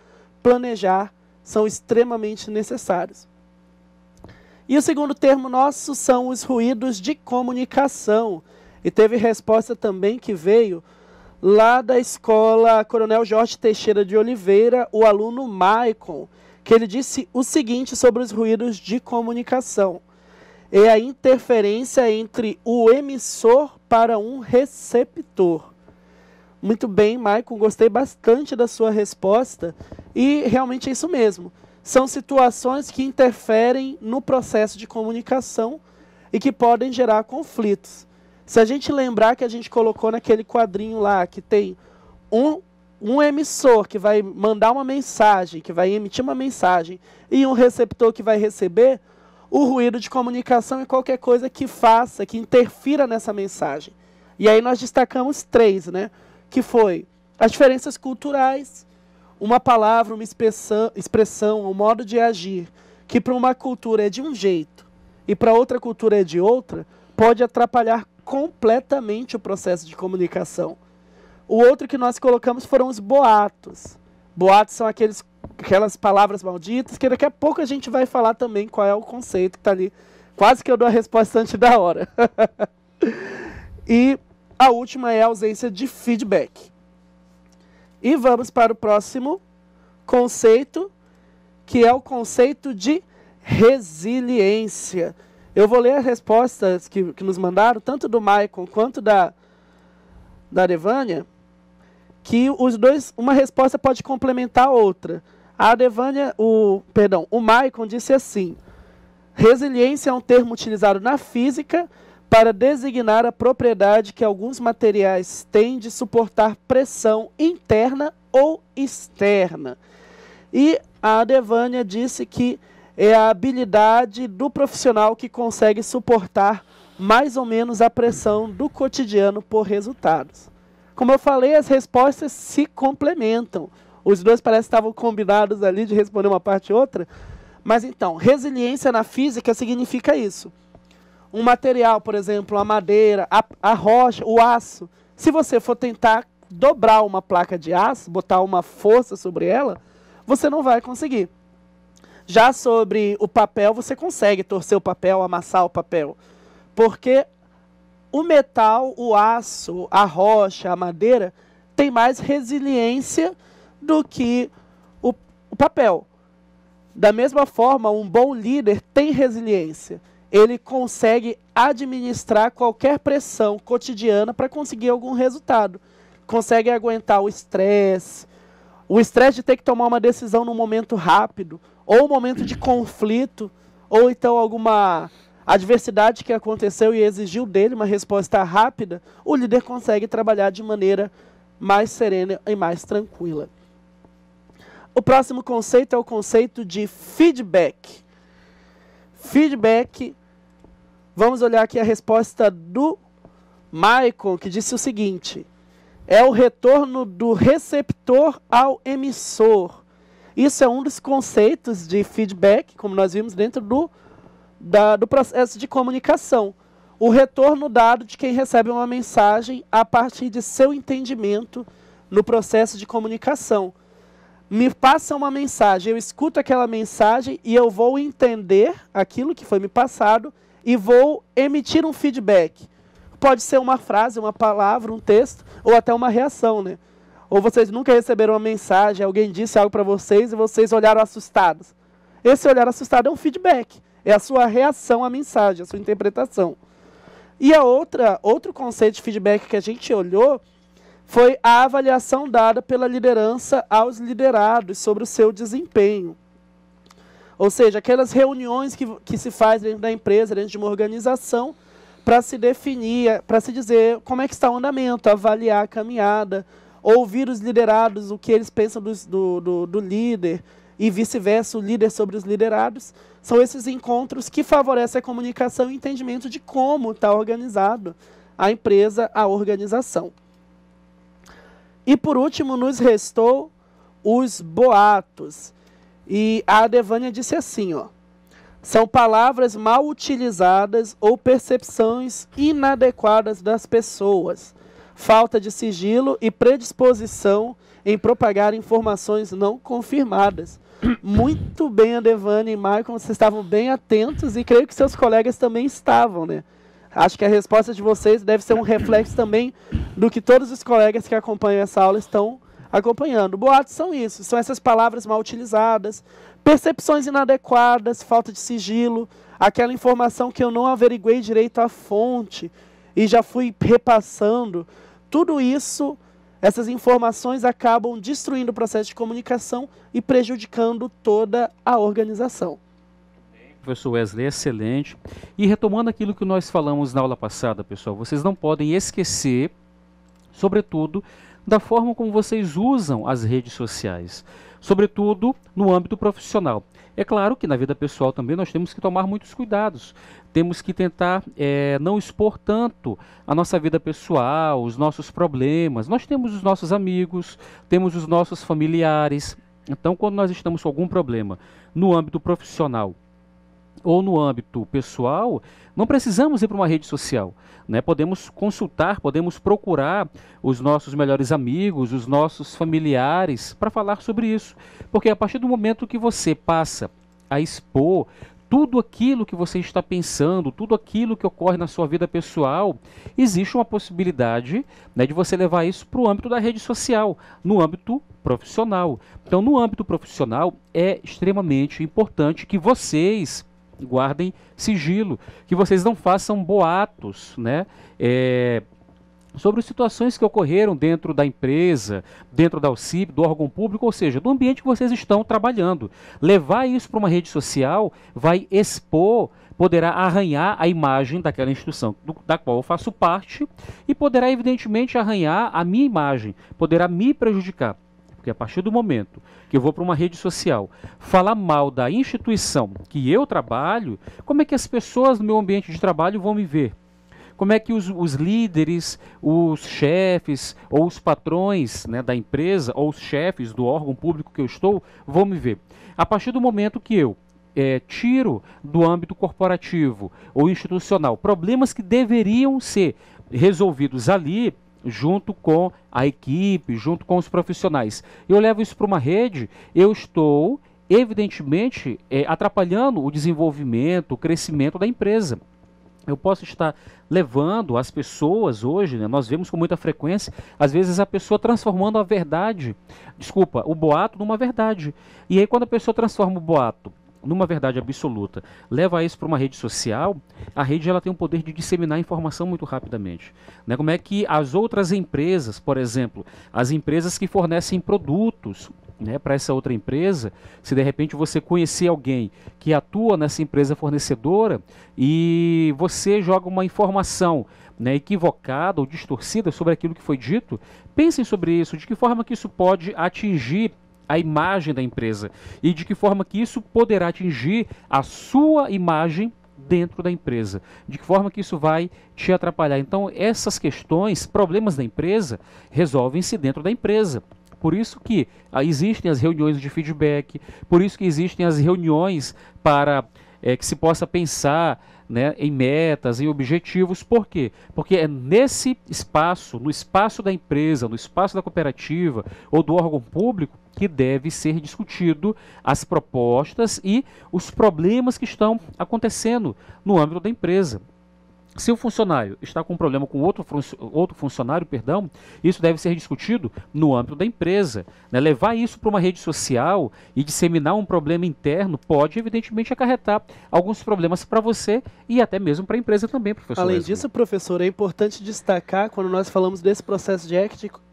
planejar, são extremamente necessários. E o segundo termo nosso são os ruídos de comunicação. E teve resposta também que veio lá da escola Coronel Jorge Teixeira de Oliveira, o aluno Maicon, que ele disse o seguinte sobre os ruídos de comunicação: é a interferência entre o emissor para um receptor. Muito bem, Maicon, gostei bastante da sua resposta e realmente é isso mesmo. São situações que interferem no processo de comunicação e que podem gerar conflitos. Se a gente lembrar que a gente colocou naquele quadrinho lá, que tem um emissor que vai mandar uma mensagem, que vai emitir uma mensagem, e um receptor que vai receber, o ruído de comunicação é qualquer coisa que faça, que interfira nessa mensagem. E aí nós destacamos 3, né? Que foi as diferenças culturais, uma palavra, uma expressão, um modo de agir, que para uma cultura é de um jeito e para outra cultura é de outra, pode atrapalhar completamente o processo de comunicação. O outro que nós colocamos foram os boatos. Boatos são aquelas palavras malditas, que daqui a pouco a gente vai falar também qual é o conceito que está ali. Quase que eu dou a resposta antes da hora. E a última é a ausência de feedback. E vamos para o próximo conceito, que é o conceito de resiliência. Eu vou ler as respostas que nos mandaram, tanto do Maicon quanto da Adevânia, que os dois, uma resposta pode complementar a outra. A Adevânia, o Maicon disse assim: resiliência é um termo utilizado na física para designar a propriedade que alguns materiais têm de suportar pressão interna ou externa. E a Adevânia disse que é a habilidade do profissional que consegue suportar mais ou menos a pressão do cotidiano por resultados. Como eu falei, as respostas se complementam. Os dois parecem que estavam combinados ali de responder uma parte e outra. Mas então, resiliência na física significa isso. Um material, por exemplo, a madeira, a rocha, o aço. Se você for tentar dobrar uma placa de aço, botar uma força sobre ela, você não vai conseguir. Já sobre o papel, você consegue torcer o papel, amassar o papel. Porque o metal, o aço, a rocha, a madeira, tem mais resiliência do que o papel. Da mesma forma, um bom líder tem resiliência. Ele consegue administrar qualquer pressão cotidiana para conseguir algum resultado. Consegue aguentar o estresse de ter que tomar uma decisão num momento rápido, ou um momento de conflito, ou então alguma adversidade que aconteceu e exigiu dele uma resposta rápida. O líder consegue trabalhar de maneira mais serena e mais tranquila. O próximo conceito é o conceito de feedback. Feedback, vamos olhar aqui a resposta do Maicon, que disse o seguinte: é o retorno do receptor ao emissor. Isso é um dos conceitos de feedback, como nós vimos dentro do processo de comunicação. O retorno dado de quem recebe uma mensagem a partir de seu entendimento no processo de comunicação. Me passa uma mensagem, eu escuto aquela mensagem e eu vou entender aquilo que foi me passado e vou emitir um feedback. Pode ser uma frase, uma palavra, um texto, ou até uma reação, né? Ou vocês nunca receberam uma mensagem, alguém disse algo para vocês e vocês olharam assustados. Esse olhar assustado é um feedback, é a sua reação à mensagem, a sua interpretação. E outro conceito de feedback que a gente olhou foi a avaliação dada pela liderança aos liderados sobre o seu desempenho. Ou seja, aquelas reuniões que se faz dentro da empresa, dentro de uma organização, para se definir, para se dizer como é que está o andamento, avaliar a caminhada, ouvir os liderados, o que eles pensam do líder, e vice-versa, o líder sobre os liderados. São esses encontros que favorecem a comunicação e entendimento de como está organizado a empresa, a organização. E por último, nos restou os boatos. E a Adevânia disse assim, ó: são palavras mal utilizadas ou percepções inadequadas das pessoas, falta de sigilo e predisposição em propagar informações não confirmadas. Muito bem, Adevânia e Maicon, vocês estavam bem atentos e creio que seus colegas também estavam, né? Acho que a resposta de vocês deve ser um reflexo também do que todos os colegas que acompanham essa aula estão acompanhando. Boatos são isso, são essas palavras mal utilizadas, percepções inadequadas, falta de sigilo, aquela informação que eu não averiguei direito a fonte e já fui repassando. Tudo isso, essas informações acabam destruindo o processo de comunicação e prejudicando toda a organização. professor Wesley, excelente. E retomando aquilo que nós falamos na aula passada, pessoal, vocês não podem esquecer, sobretudo, da forma como vocês usam as redes sociais, sobretudo no âmbito profissional. É claro que na vida pessoal também nós temos que tomar muitos cuidados. Temos que tentar não expor tanto a nossa vida pessoal, os nossos problemas. Nós temos os nossos amigos, temos os nossos familiares. Então, quando nós estamos com algum problema no âmbito profissional ou no âmbito pessoal, não precisamos ir para uma rede social, né? Podemos consultar, podemos procurar os nossos melhores amigos, os nossos familiares para falar sobre isso. Porque a partir do momento que você passa a expor tudo aquilo que você está pensando, tudo aquilo que ocorre na sua vida pessoal, existe uma possibilidade, né, de você levar isso para o âmbito da rede social, no âmbito profissional. Então, no âmbito profissional, é extremamente importante que vocês guardem sigilo, que vocês não façam boatos, né, sobre situações que ocorreram dentro da empresa, dentro da OCIP, do órgão público, ou seja, do ambiente que vocês estão trabalhando. Levar isso para uma rede social vai expor, poderá arranhar a imagem daquela instituição da qual eu faço parte e poderá, evidentemente, arranhar a minha imagem, poderá me prejudicar. Porque a partir do momento que eu vou para uma rede social falar mal da instituição que eu trabalho, como é que as pessoas no meu ambiente de trabalho vão me ver? Como é que os líderes, os chefes ou os patrões, né, da empresa ou os chefes do órgão público que eu estou vão me ver? A partir do momento que eu tiro do âmbito corporativo ou institucional problemas que deveriam ser resolvidos ali, junto com a equipe, junto com os profissionais, eu levo isso para uma rede, eu estou, evidentemente, atrapalhando o desenvolvimento, o crescimento da empresa. Eu posso estar levando as pessoas hoje, né, nós vemos com muita frequência, às vezes a pessoa transformando a verdade, o boato numa verdade. E aí quando a pessoa transforma o boato numa verdade absoluta, leva isso para uma rede social, a rede ela tem o poder de disseminar informação muito rapidamente. Né? Como é que as outras empresas, por exemplo, as empresas que fornecem produtos, né, para essa outra empresa, se de repente você conhecer alguém que atua nessa empresa fornecedora e você joga uma informação, né, equivocada ou distorcida sobre aquilo que foi dito, pensem sobre isso, de que forma que isso pode atingir a imagem da empresa e de que forma que isso poderá atingir a sua imagem dentro da empresa, de que forma que isso vai te atrapalhar. Então, essas questões, problemas da empresa, resolvem-se dentro da empresa. Por isso que existem as reuniões de feedback, por isso que existem as reuniões para que se possa pensar, né, em metas, em objetivos. Por quê? Porque é nesse espaço, no espaço da empresa, no espaço da cooperativa ou do órgão público, que deve ser discutido as propostas e os problemas que estão acontecendo no âmbito da empresa. Se o funcionário está com um problema com outro funcionário, isso deve ser discutido no âmbito da empresa. Né? Levar isso para uma rede social e disseminar um problema interno pode, evidentemente, acarretar alguns problemas para você e até mesmo para a empresa também, professor. Além disso, professor, é importante destacar, quando nós falamos desse processo de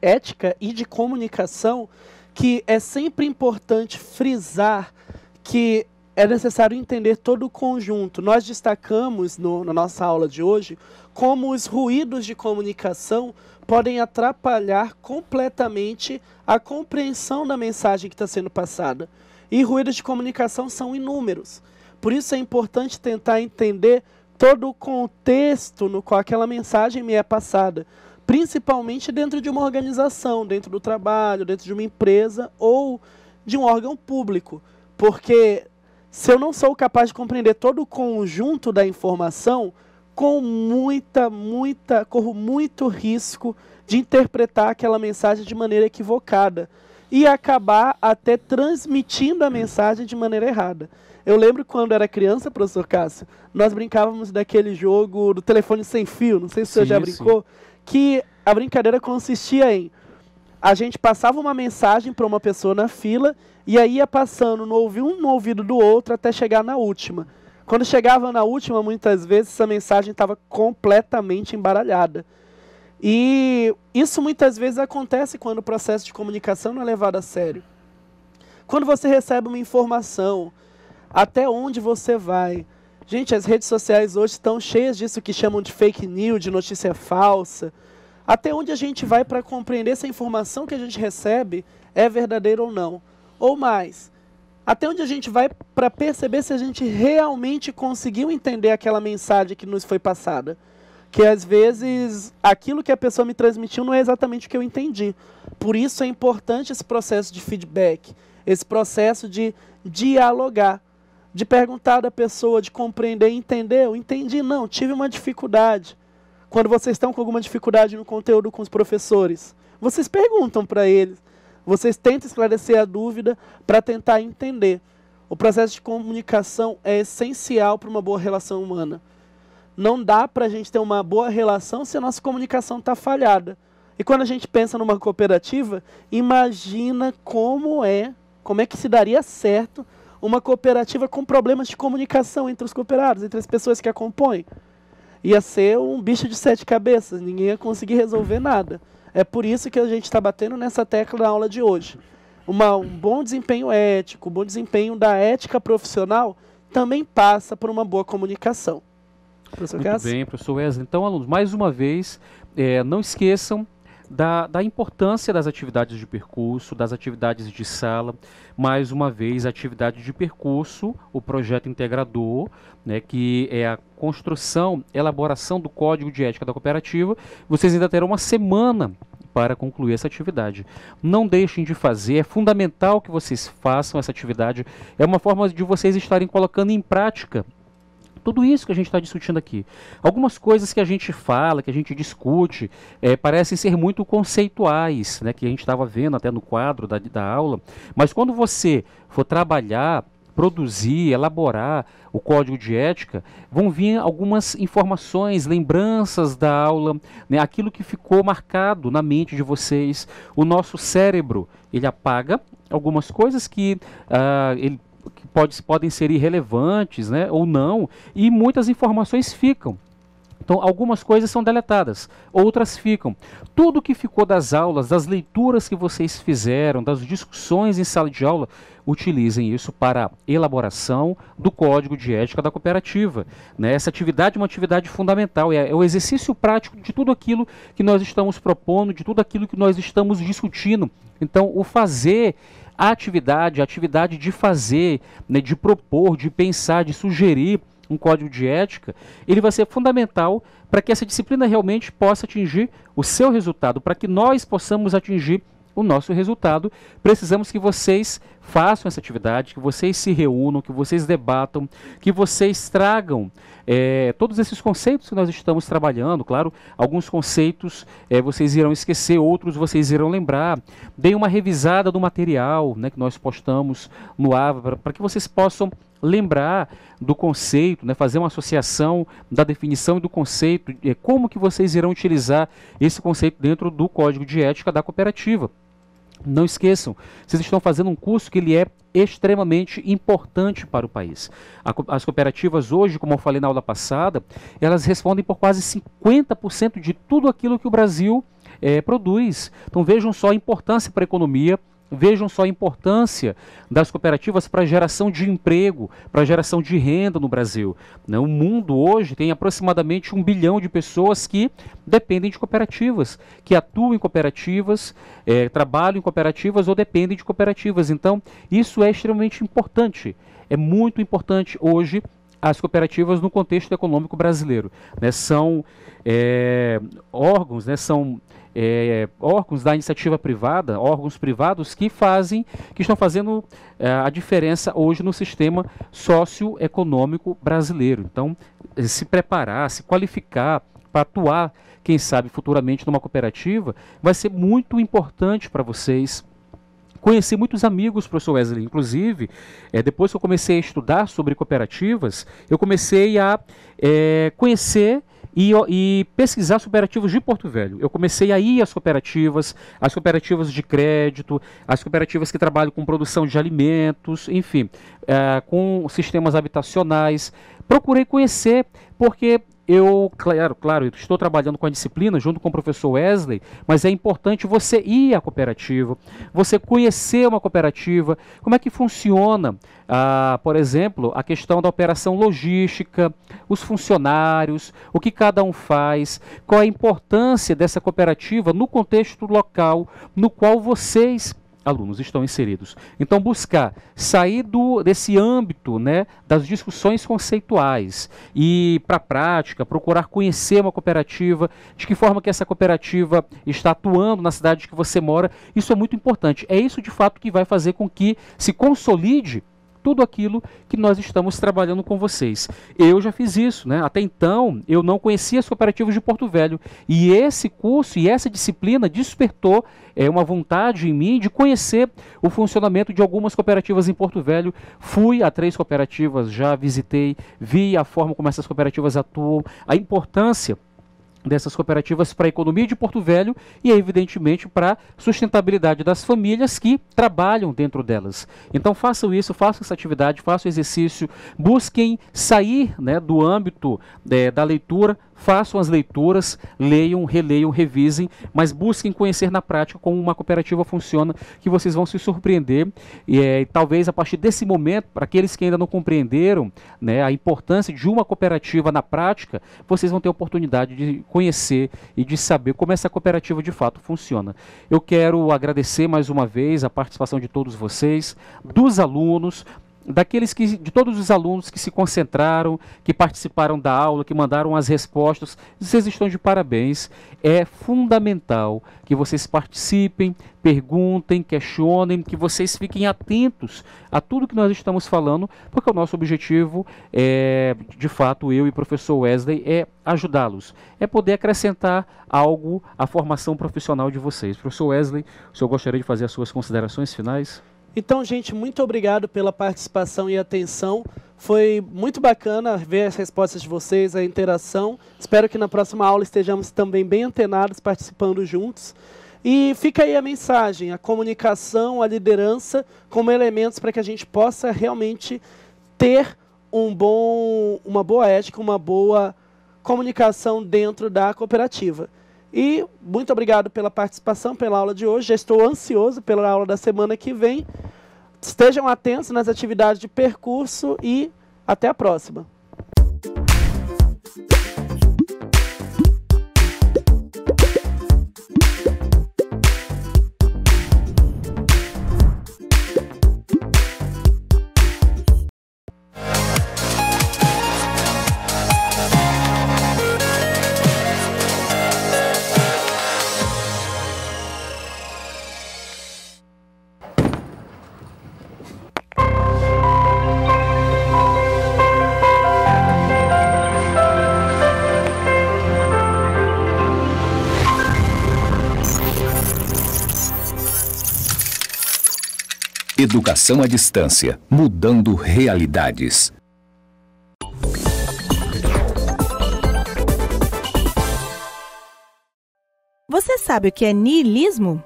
ética e de comunicação, que é sempre importante frisar que é necessário entender todo o conjunto. Nós destacamos na nossa aula de hoje como os ruídos de comunicação podem atrapalhar completamente a compreensão da mensagem que está sendo passada. E ruídos de comunicação são inúmeros. Por isso é importante tentar entender todo o contexto no qual aquela mensagem me é passada, principalmente dentro de uma organização, dentro do trabalho, dentro de uma empresa ou de um órgão público. Porque se eu não sou capaz de compreender todo o conjunto da informação, corro muito risco de interpretar aquela mensagem de maneira equivocada e acabar até transmitindo a mensagem de maneira errada. Eu lembro quando era criança, professor Cássio, nós brincávamos daquele jogo do telefone sem fio, não sei se o senhor já brincou, que a brincadeira consistia em a gente passava uma mensagem para uma pessoa na fila e aí ia passando no ouvido do outro até chegar na última. Quando chegava na última, muitas vezes, essa mensagem estava completamente embaralhada. E isso muitas vezes acontece quando o processo de comunicação não é levado a sério. Quando você recebe uma informação, Até onde você vai? Gente, as redes sociais hoje estão cheias disso que chamam de fake news, de notícia falsa. Até onde a gente vai para compreender se a informação que a gente recebe é verdadeira ou não? Ou mais, até onde a gente vai para perceber se a gente realmente conseguiu entender aquela mensagem que nos foi passada? Que às vezes aquilo que a pessoa me transmitiu não é exatamente o que eu entendi. Por isso é importante esse processo de feedback, esse processo de dialogar, de perguntar da pessoa, de compreender, entendeu? Entendi, não, tive uma dificuldade. Quando vocês estão com alguma dificuldade no conteúdo com os professores, vocês perguntam para eles, vocês tentam esclarecer a dúvida para tentar entender. O processo de comunicação é essencial para uma boa relação humana. Não dá para a gente ter uma boa relação se a nossa comunicação está falhada. E quando a gente pensa numa cooperativa, imagina como é que se daria certo uma cooperativa com problemas de comunicação entre os cooperados, entre as pessoas que a compõem. Ia ser um bicho de 7 cabeças, ninguém ia conseguir resolver nada. É por isso que a gente está batendo nessa tecla na aula de hoje. Um bom desempenho ético, um bom desempenho da ética profissional também passa por uma boa comunicação. Professor Muito bem, professor Wesley. Então, alunos, mais uma vez, não esqueçam da importância das atividades de percurso, das atividades de sala. Mais uma vez, a atividade de percurso, o projeto integrador, né, que é a construção, elaboração do Código de Ética da Cooperativa. Vocês ainda terão uma semana para concluir essa atividade. Não deixem de fazer, é fundamental que vocês façam essa atividade. É uma forma de vocês estarem colocando em prática tudo isso que a gente está discutindo aqui. Algumas coisas que a gente fala, que a gente discute, parecem ser muito conceituais, né, que a gente estava vendo até no quadro da aula, mas quando você for trabalhar, produzir, elaborar o código de ética, vão vir algumas informações, lembranças da aula, né, aquilo que ficou marcado na mente de vocês. O nosso cérebro, ele apaga algumas coisas que podem ser irrelevantes, né, ou não, e muitas informações ficam. Então, algumas coisas são deletadas, outras ficam. Tudo que ficou das aulas, das leituras que vocês fizeram, das discussões em sala de aula, utilizem isso para a elaboração do Código de Ética da Cooperativa. Né? Essa atividade é uma atividade fundamental, é o exercício prático de tudo aquilo que nós estamos propondo, de tudo aquilo que nós estamos discutindo. Então, o fazer a atividade de fazer, né, de propor, de pensar, de sugerir um código de ética, ele vai ser fundamental para que essa disciplina realmente possa atingir o seu resultado. Para que nós possamos atingir o nosso resultado, precisamos que vocês façam essa atividade, que vocês se reúnam, que vocês debatam, que vocês tragam todos esses conceitos que nós estamos trabalhando. Claro, alguns conceitos vocês irão esquecer, outros vocês irão lembrar. Deem uma revisada do material, né, que nós postamos no AVA, para que vocês possam lembrar do conceito, né, fazer uma associação da definição e do conceito, como que vocês irão utilizar esse conceito dentro do Código de Ética da Cooperativa. Não esqueçam, vocês estão fazendo um curso que ele é extremamente importante para o país. As cooperativas hoje, como eu falei na aula passada, elas respondem por quase 50% de tudo aquilo que o Brasil produz. Então vejam só a importância para a economia, vejam só a importância das cooperativas para a geração de emprego, para a geração de renda no Brasil. O mundo hoje tem aproximadamente 1 bilhão de pessoas que dependem de cooperativas, que atuam em cooperativas, trabalham em cooperativas ou dependem de cooperativas. Então, isso é extremamente importante. É muito importante hoje as cooperativas no contexto econômico brasileiro. Né? São órgãos, né? São órgãos da iniciativa privada, órgãos privados que estão fazendo a diferença hoje no sistema socioeconômico brasileiro. Então, se preparar, se qualificar para atuar, quem sabe futuramente numa cooperativa, vai ser muito importante para vocês. Conheci muitos amigos, professor Wesley, inclusive, depois que eu comecei a estudar sobre cooperativas, eu comecei a conhecer e pesquisar as cooperativas de Porto Velho. Eu comecei a ir às cooperativas de crédito, as cooperativas que trabalham com produção de alimentos, enfim, com sistemas habitacionais. Procurei conhecer, porque claro, eu estou trabalhando com a disciplina junto com o professor Wesley, mas é importante você ir à cooperativa, você conhecer uma cooperativa, como é que funciona, por exemplo, a questão da operação logística, os funcionários, o que cada um faz, qual a importância dessa cooperativa no contexto local no qual vocês, alunos, estão inseridos. Então, buscar sair desse âmbito, né, das discussões conceituais e para a prática, procurar conhecer uma cooperativa, de que forma que essa cooperativa está atuando na cidade que você mora. Isso é muito importante. É isso, de fato, que vai fazer com que se consolide tudo aquilo que nós estamos trabalhando com vocês. Eu já fiz isso, né? Até então, eu não conhecia as cooperativas de Porto Velho. E esse curso e essa disciplina despertou uma vontade em mim de conhecer o funcionamento de algumas cooperativas em Porto Velho. Fui a 3 cooperativas, já visitei, vi a forma como essas cooperativas atuam, a importância dessas cooperativas para a economia de Porto Velho e, evidentemente, para a sustentabilidade das famílias que trabalham dentro delas. Então, façam isso, façam essa atividade, façam o exercício, busquem sair, né, do âmbito da leitura, façam as leituras, leiam, releiam, revisem, mas busquem conhecer na prática como uma cooperativa funciona, que vocês vão se surpreender. E talvez a partir desse momento, para aqueles que ainda não compreenderam, né, a importância de uma cooperativa na prática, vocês vão ter a oportunidade de conhecer e de saber como essa cooperativa de fato funciona. Eu quero agradecer mais uma vez a participação de todos vocês, dos alunos, de todos os alunos que se concentraram, que participaram da aula, que mandaram as respostas. Vocês estão de parabéns. É fundamental que vocês participem, perguntem, questionem, que vocês fiquem atentos a tudo que nós estamos falando, porque o nosso objetivo de fato, eu e o professor Wesley, é ajudá-los, é poder acrescentar algo à formação profissional de vocês. Professor Wesley, o senhor gostaria de fazer as suas considerações finais? Então, gente, muito obrigado pela participação e atenção. Foi muito bacana ver as respostas de vocês, a interação. Espero que na próxima aula estejamos também bem antenados, participando juntos. E fica aí a mensagem, a comunicação, a liderança como elementos para que a gente possa realmente ter uma boa ética, uma boa comunicação dentro da cooperativa. E muito obrigado pela participação, pela aula de hoje. Já estou ansioso pela aula da semana que vem. Estejam atentos nas atividades de percurso e até a próxima. Educação à distância, mudando realidades. Você sabe o que é niilismo?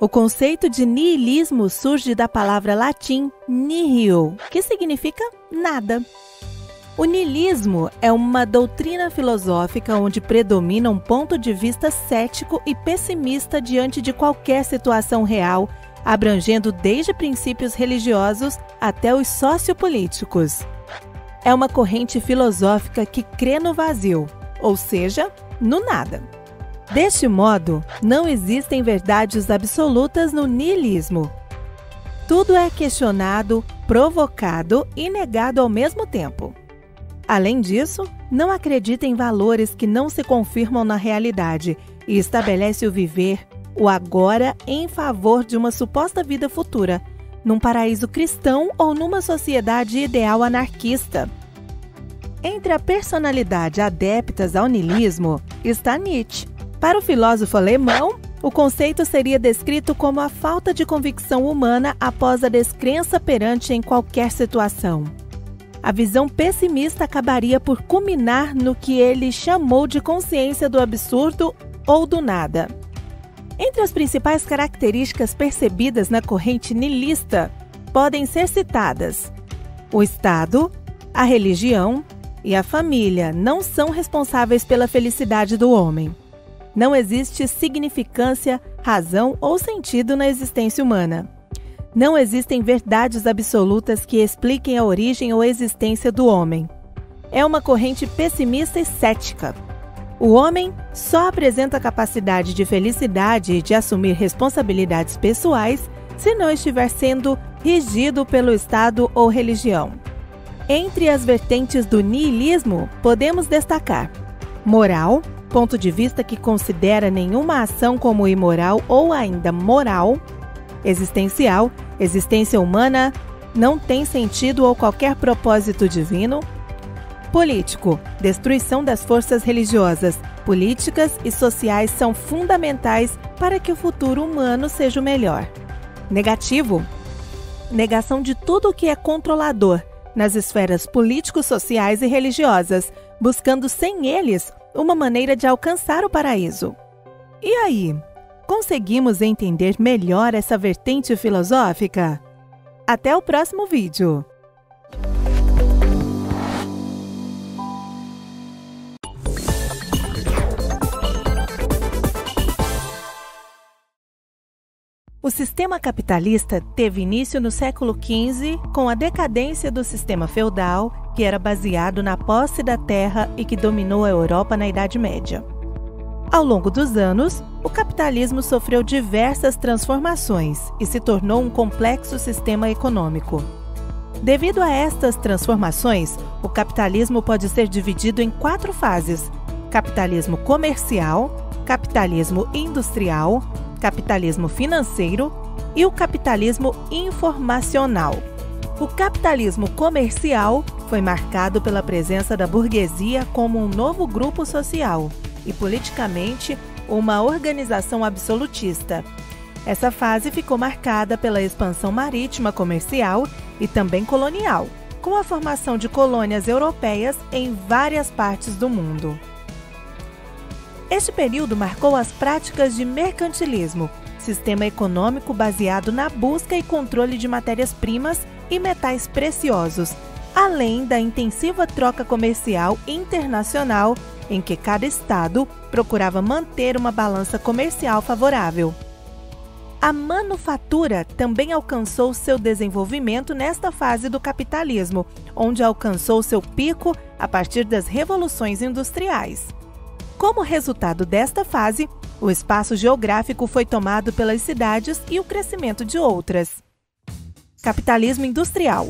O conceito de niilismo surge da palavra latim nihil, que significa nada. O niilismo é uma doutrina filosófica onde predomina um ponto de vista cético e pessimista diante de qualquer situação real, abrangendo desde princípios religiosos até os sociopolíticos. É uma corrente filosófica que crê no vazio, ou seja, no nada. Deste modo, não existem verdades absolutas no niilismo. Tudo é questionado, provocado e negado ao mesmo tempo. Além disso, não acredita em valores que não se confirmam na realidade e estabelece o viver, o agora, em favor de uma suposta vida futura, num paraíso cristão ou numa sociedade ideal anarquista. Entre a personalidade adeptas ao niilismo está Nietzsche. Para o filósofo alemão, o conceito seria descrito como a falta de convicção humana após a descrença perante em qualquer situação. A visão pessimista acabaria por culminar no que ele chamou de consciência do absurdo ou do nada. Entre as principais características percebidas na corrente niilista, podem ser citadas o Estado, a religião, e a família não são responsáveis pela felicidade do homem. Não existe significância, razão ou sentido na existência humana. Não existem verdades absolutas que expliquem a origem ou existência do homem. É uma corrente pessimista e cética. O homem só apresenta capacidade de felicidade e de assumir responsabilidades pessoais se não estiver sendo regido pelo Estado ou religião. Entre as vertentes do niilismo, podemos destacar moral, ponto de vista que considera nenhuma ação como imoral ou ainda moral; existencial, existência humana não tem sentido ou qualquer propósito divino; político, destruição das forças religiosas, políticas e sociais são fundamentais para que o futuro humano seja o melhor; negativo, negação de tudo o que é controlador nas esferas político-sociais e religiosas, buscando sem eles uma maneira de alcançar o paraíso. E aí, conseguimos entender melhor essa vertente filosófica? Até o próximo vídeo! O sistema capitalista teve início no século XV com a decadência do sistema feudal, que era baseado na posse da terra e que dominou a Europa na Idade Média. Ao longo dos anos, o capitalismo sofreu diversas transformações e se tornou um complexo sistema econômico. Devido a estas transformações, o capitalismo pode ser dividido em 4 fases: capitalismo comercial, capitalismo industrial, capitalismo financeiro e o capitalismo informacional. O capitalismo comercial foi marcado pela presença da burguesia como um novo grupo social e, politicamente, uma organização absolutista. Essa fase ficou marcada pela expansão marítima comercial e também colonial, com a formação de colônias europeias em várias partes do mundo. Este período marcou as práticas de mercantilismo, sistema econômico baseado na busca e controle de matérias-primas e metais preciosos, além da intensiva troca comercial internacional, em que cada estado procurava manter uma balança comercial favorável. A manufatura também alcançou seu desenvolvimento nesta fase do capitalismo, onde alcançou seu pico a partir das revoluções industriais. Como resultado desta fase, o espaço geográfico foi tomado pelas cidades e o crescimento de outras. Capitalismo industrial.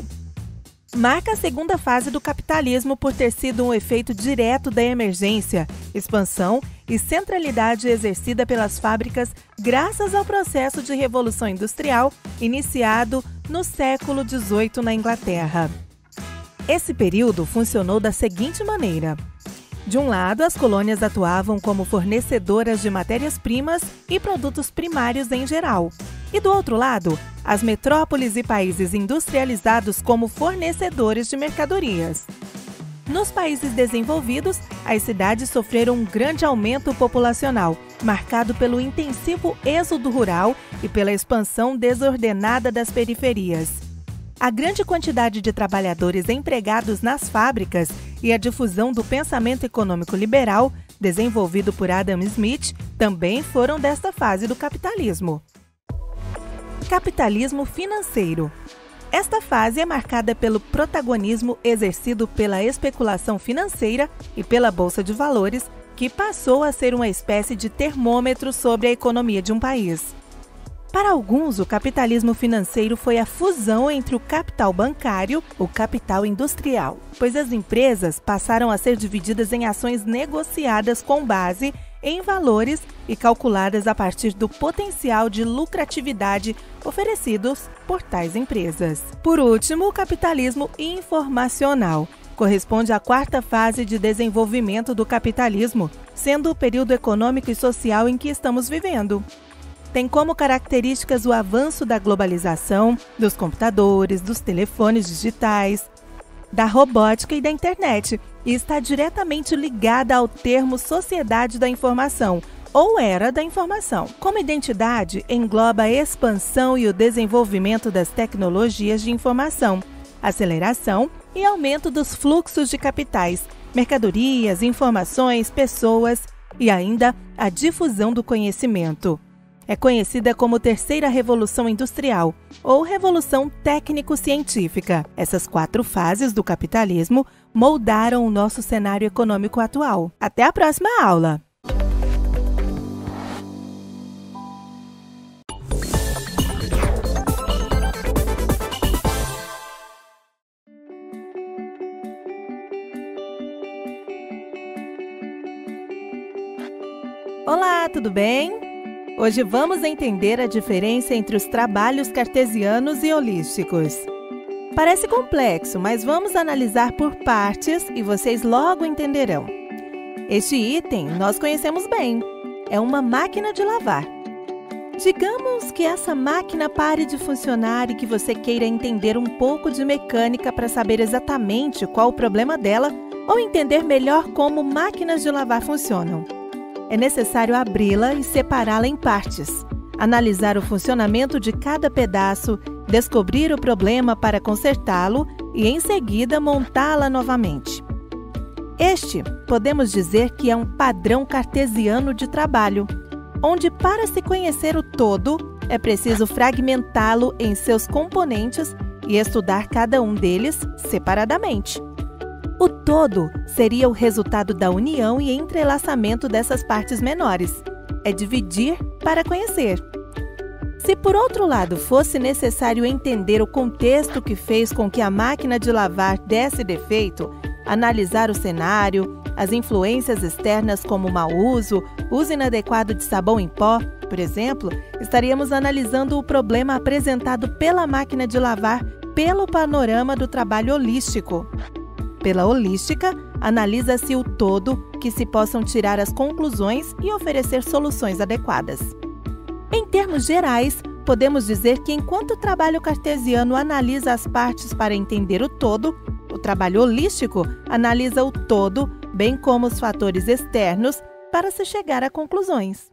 Marca a segunda fase do capitalismo por ter sido um efeito direto da emergência, expansão e centralidade exercida pelas fábricas graças ao processo de revolução industrial iniciado no século XVIII na Inglaterra. Esse período funcionou da seguinte maneira: de um lado, as colônias atuavam como fornecedoras de matérias-primas e produtos primários em geral. E do outro lado, as metrópoles e países industrializados como fornecedores de mercadorias. Nos países desenvolvidos, as cidades sofreram um grande aumento populacional, marcado pelo intensivo êxodo rural e pela expansão desordenada das periferias. A grande quantidade de trabalhadores empregados nas fábricas e a difusão do pensamento econômico liberal, desenvolvido por Adam Smith, também foram desta fase do capitalismo. Capitalismo financeiro. Esta fase é marcada pelo protagonismo exercido pela especulação financeira e pela bolsa de valores, que passou a ser uma espécie de termômetro sobre a economia de um país. Para alguns, o capitalismo financeiro foi a fusão entre o capital bancário e o capital industrial, pois as empresas passaram a ser divididas em ações negociadas com base em valores e calculadas a partir do potencial de lucratividade oferecidos por tais empresas. Por último, o capitalismo informacional corresponde à 4ª fase de desenvolvimento do capitalismo, sendo o período econômico e social em que estamos vivendo. Tem como características o avanço da globalização, dos computadores, dos telefones digitais, da robótica e da internet, e está diretamente ligada ao termo sociedade da informação, ou era da informação. Como identidade, engloba a expansão e o desenvolvimento das tecnologias de informação, aceleração e aumento dos fluxos de capitais, mercadorias, informações, pessoas e ainda a difusão do conhecimento. É conhecida como Terceira Revolução Industrial ou Revolução Técnico-Científica. Essas 4 fases do capitalismo moldaram o nosso cenário econômico atual. Até a próxima aula! Olá, tudo bem? Hoje vamos entender a diferença entre os trabalhos cartesianos e holísticos. Parece complexo, mas vamos analisar por partes e vocês logo entenderão. Este item nós conhecemos bem. É uma máquina de lavar. Digamos que essa máquina pare de funcionar e que você queira entender um pouco de mecânica para saber exatamente qual o problema dela ou entender melhor como máquinas de lavar funcionam. É necessário abri-la e separá-la em partes, analisar o funcionamento de cada pedaço, descobrir o problema para consertá-lo e, em seguida, montá-la novamente. Este, podemos dizer que é um padrão cartesiano de trabalho, onde, para se conhecer o todo, é preciso fragmentá-lo em seus componentes e estudar cada um deles separadamente. O todo seria o resultado da união e entrelaçamento dessas partes menores. É dividir para conhecer. Se, por outro lado, fosse necessário entender o contexto que fez com que a máquina de lavar desse defeito, analisar o cenário, as influências externas como mau uso, uso inadequado de sabão em pó, por exemplo, estaríamos analisando o problema apresentado pela máquina de lavar pelo panorama do trabalho holístico. Pela holística, analisa-se o todo, que se possam tirar as conclusões e oferecer soluções adequadas. Em termos gerais, podemos dizer que enquanto o trabalho cartesiano analisa as partes para entender o todo, o trabalho holístico analisa o todo, bem como os fatores externos, para se chegar a conclusões.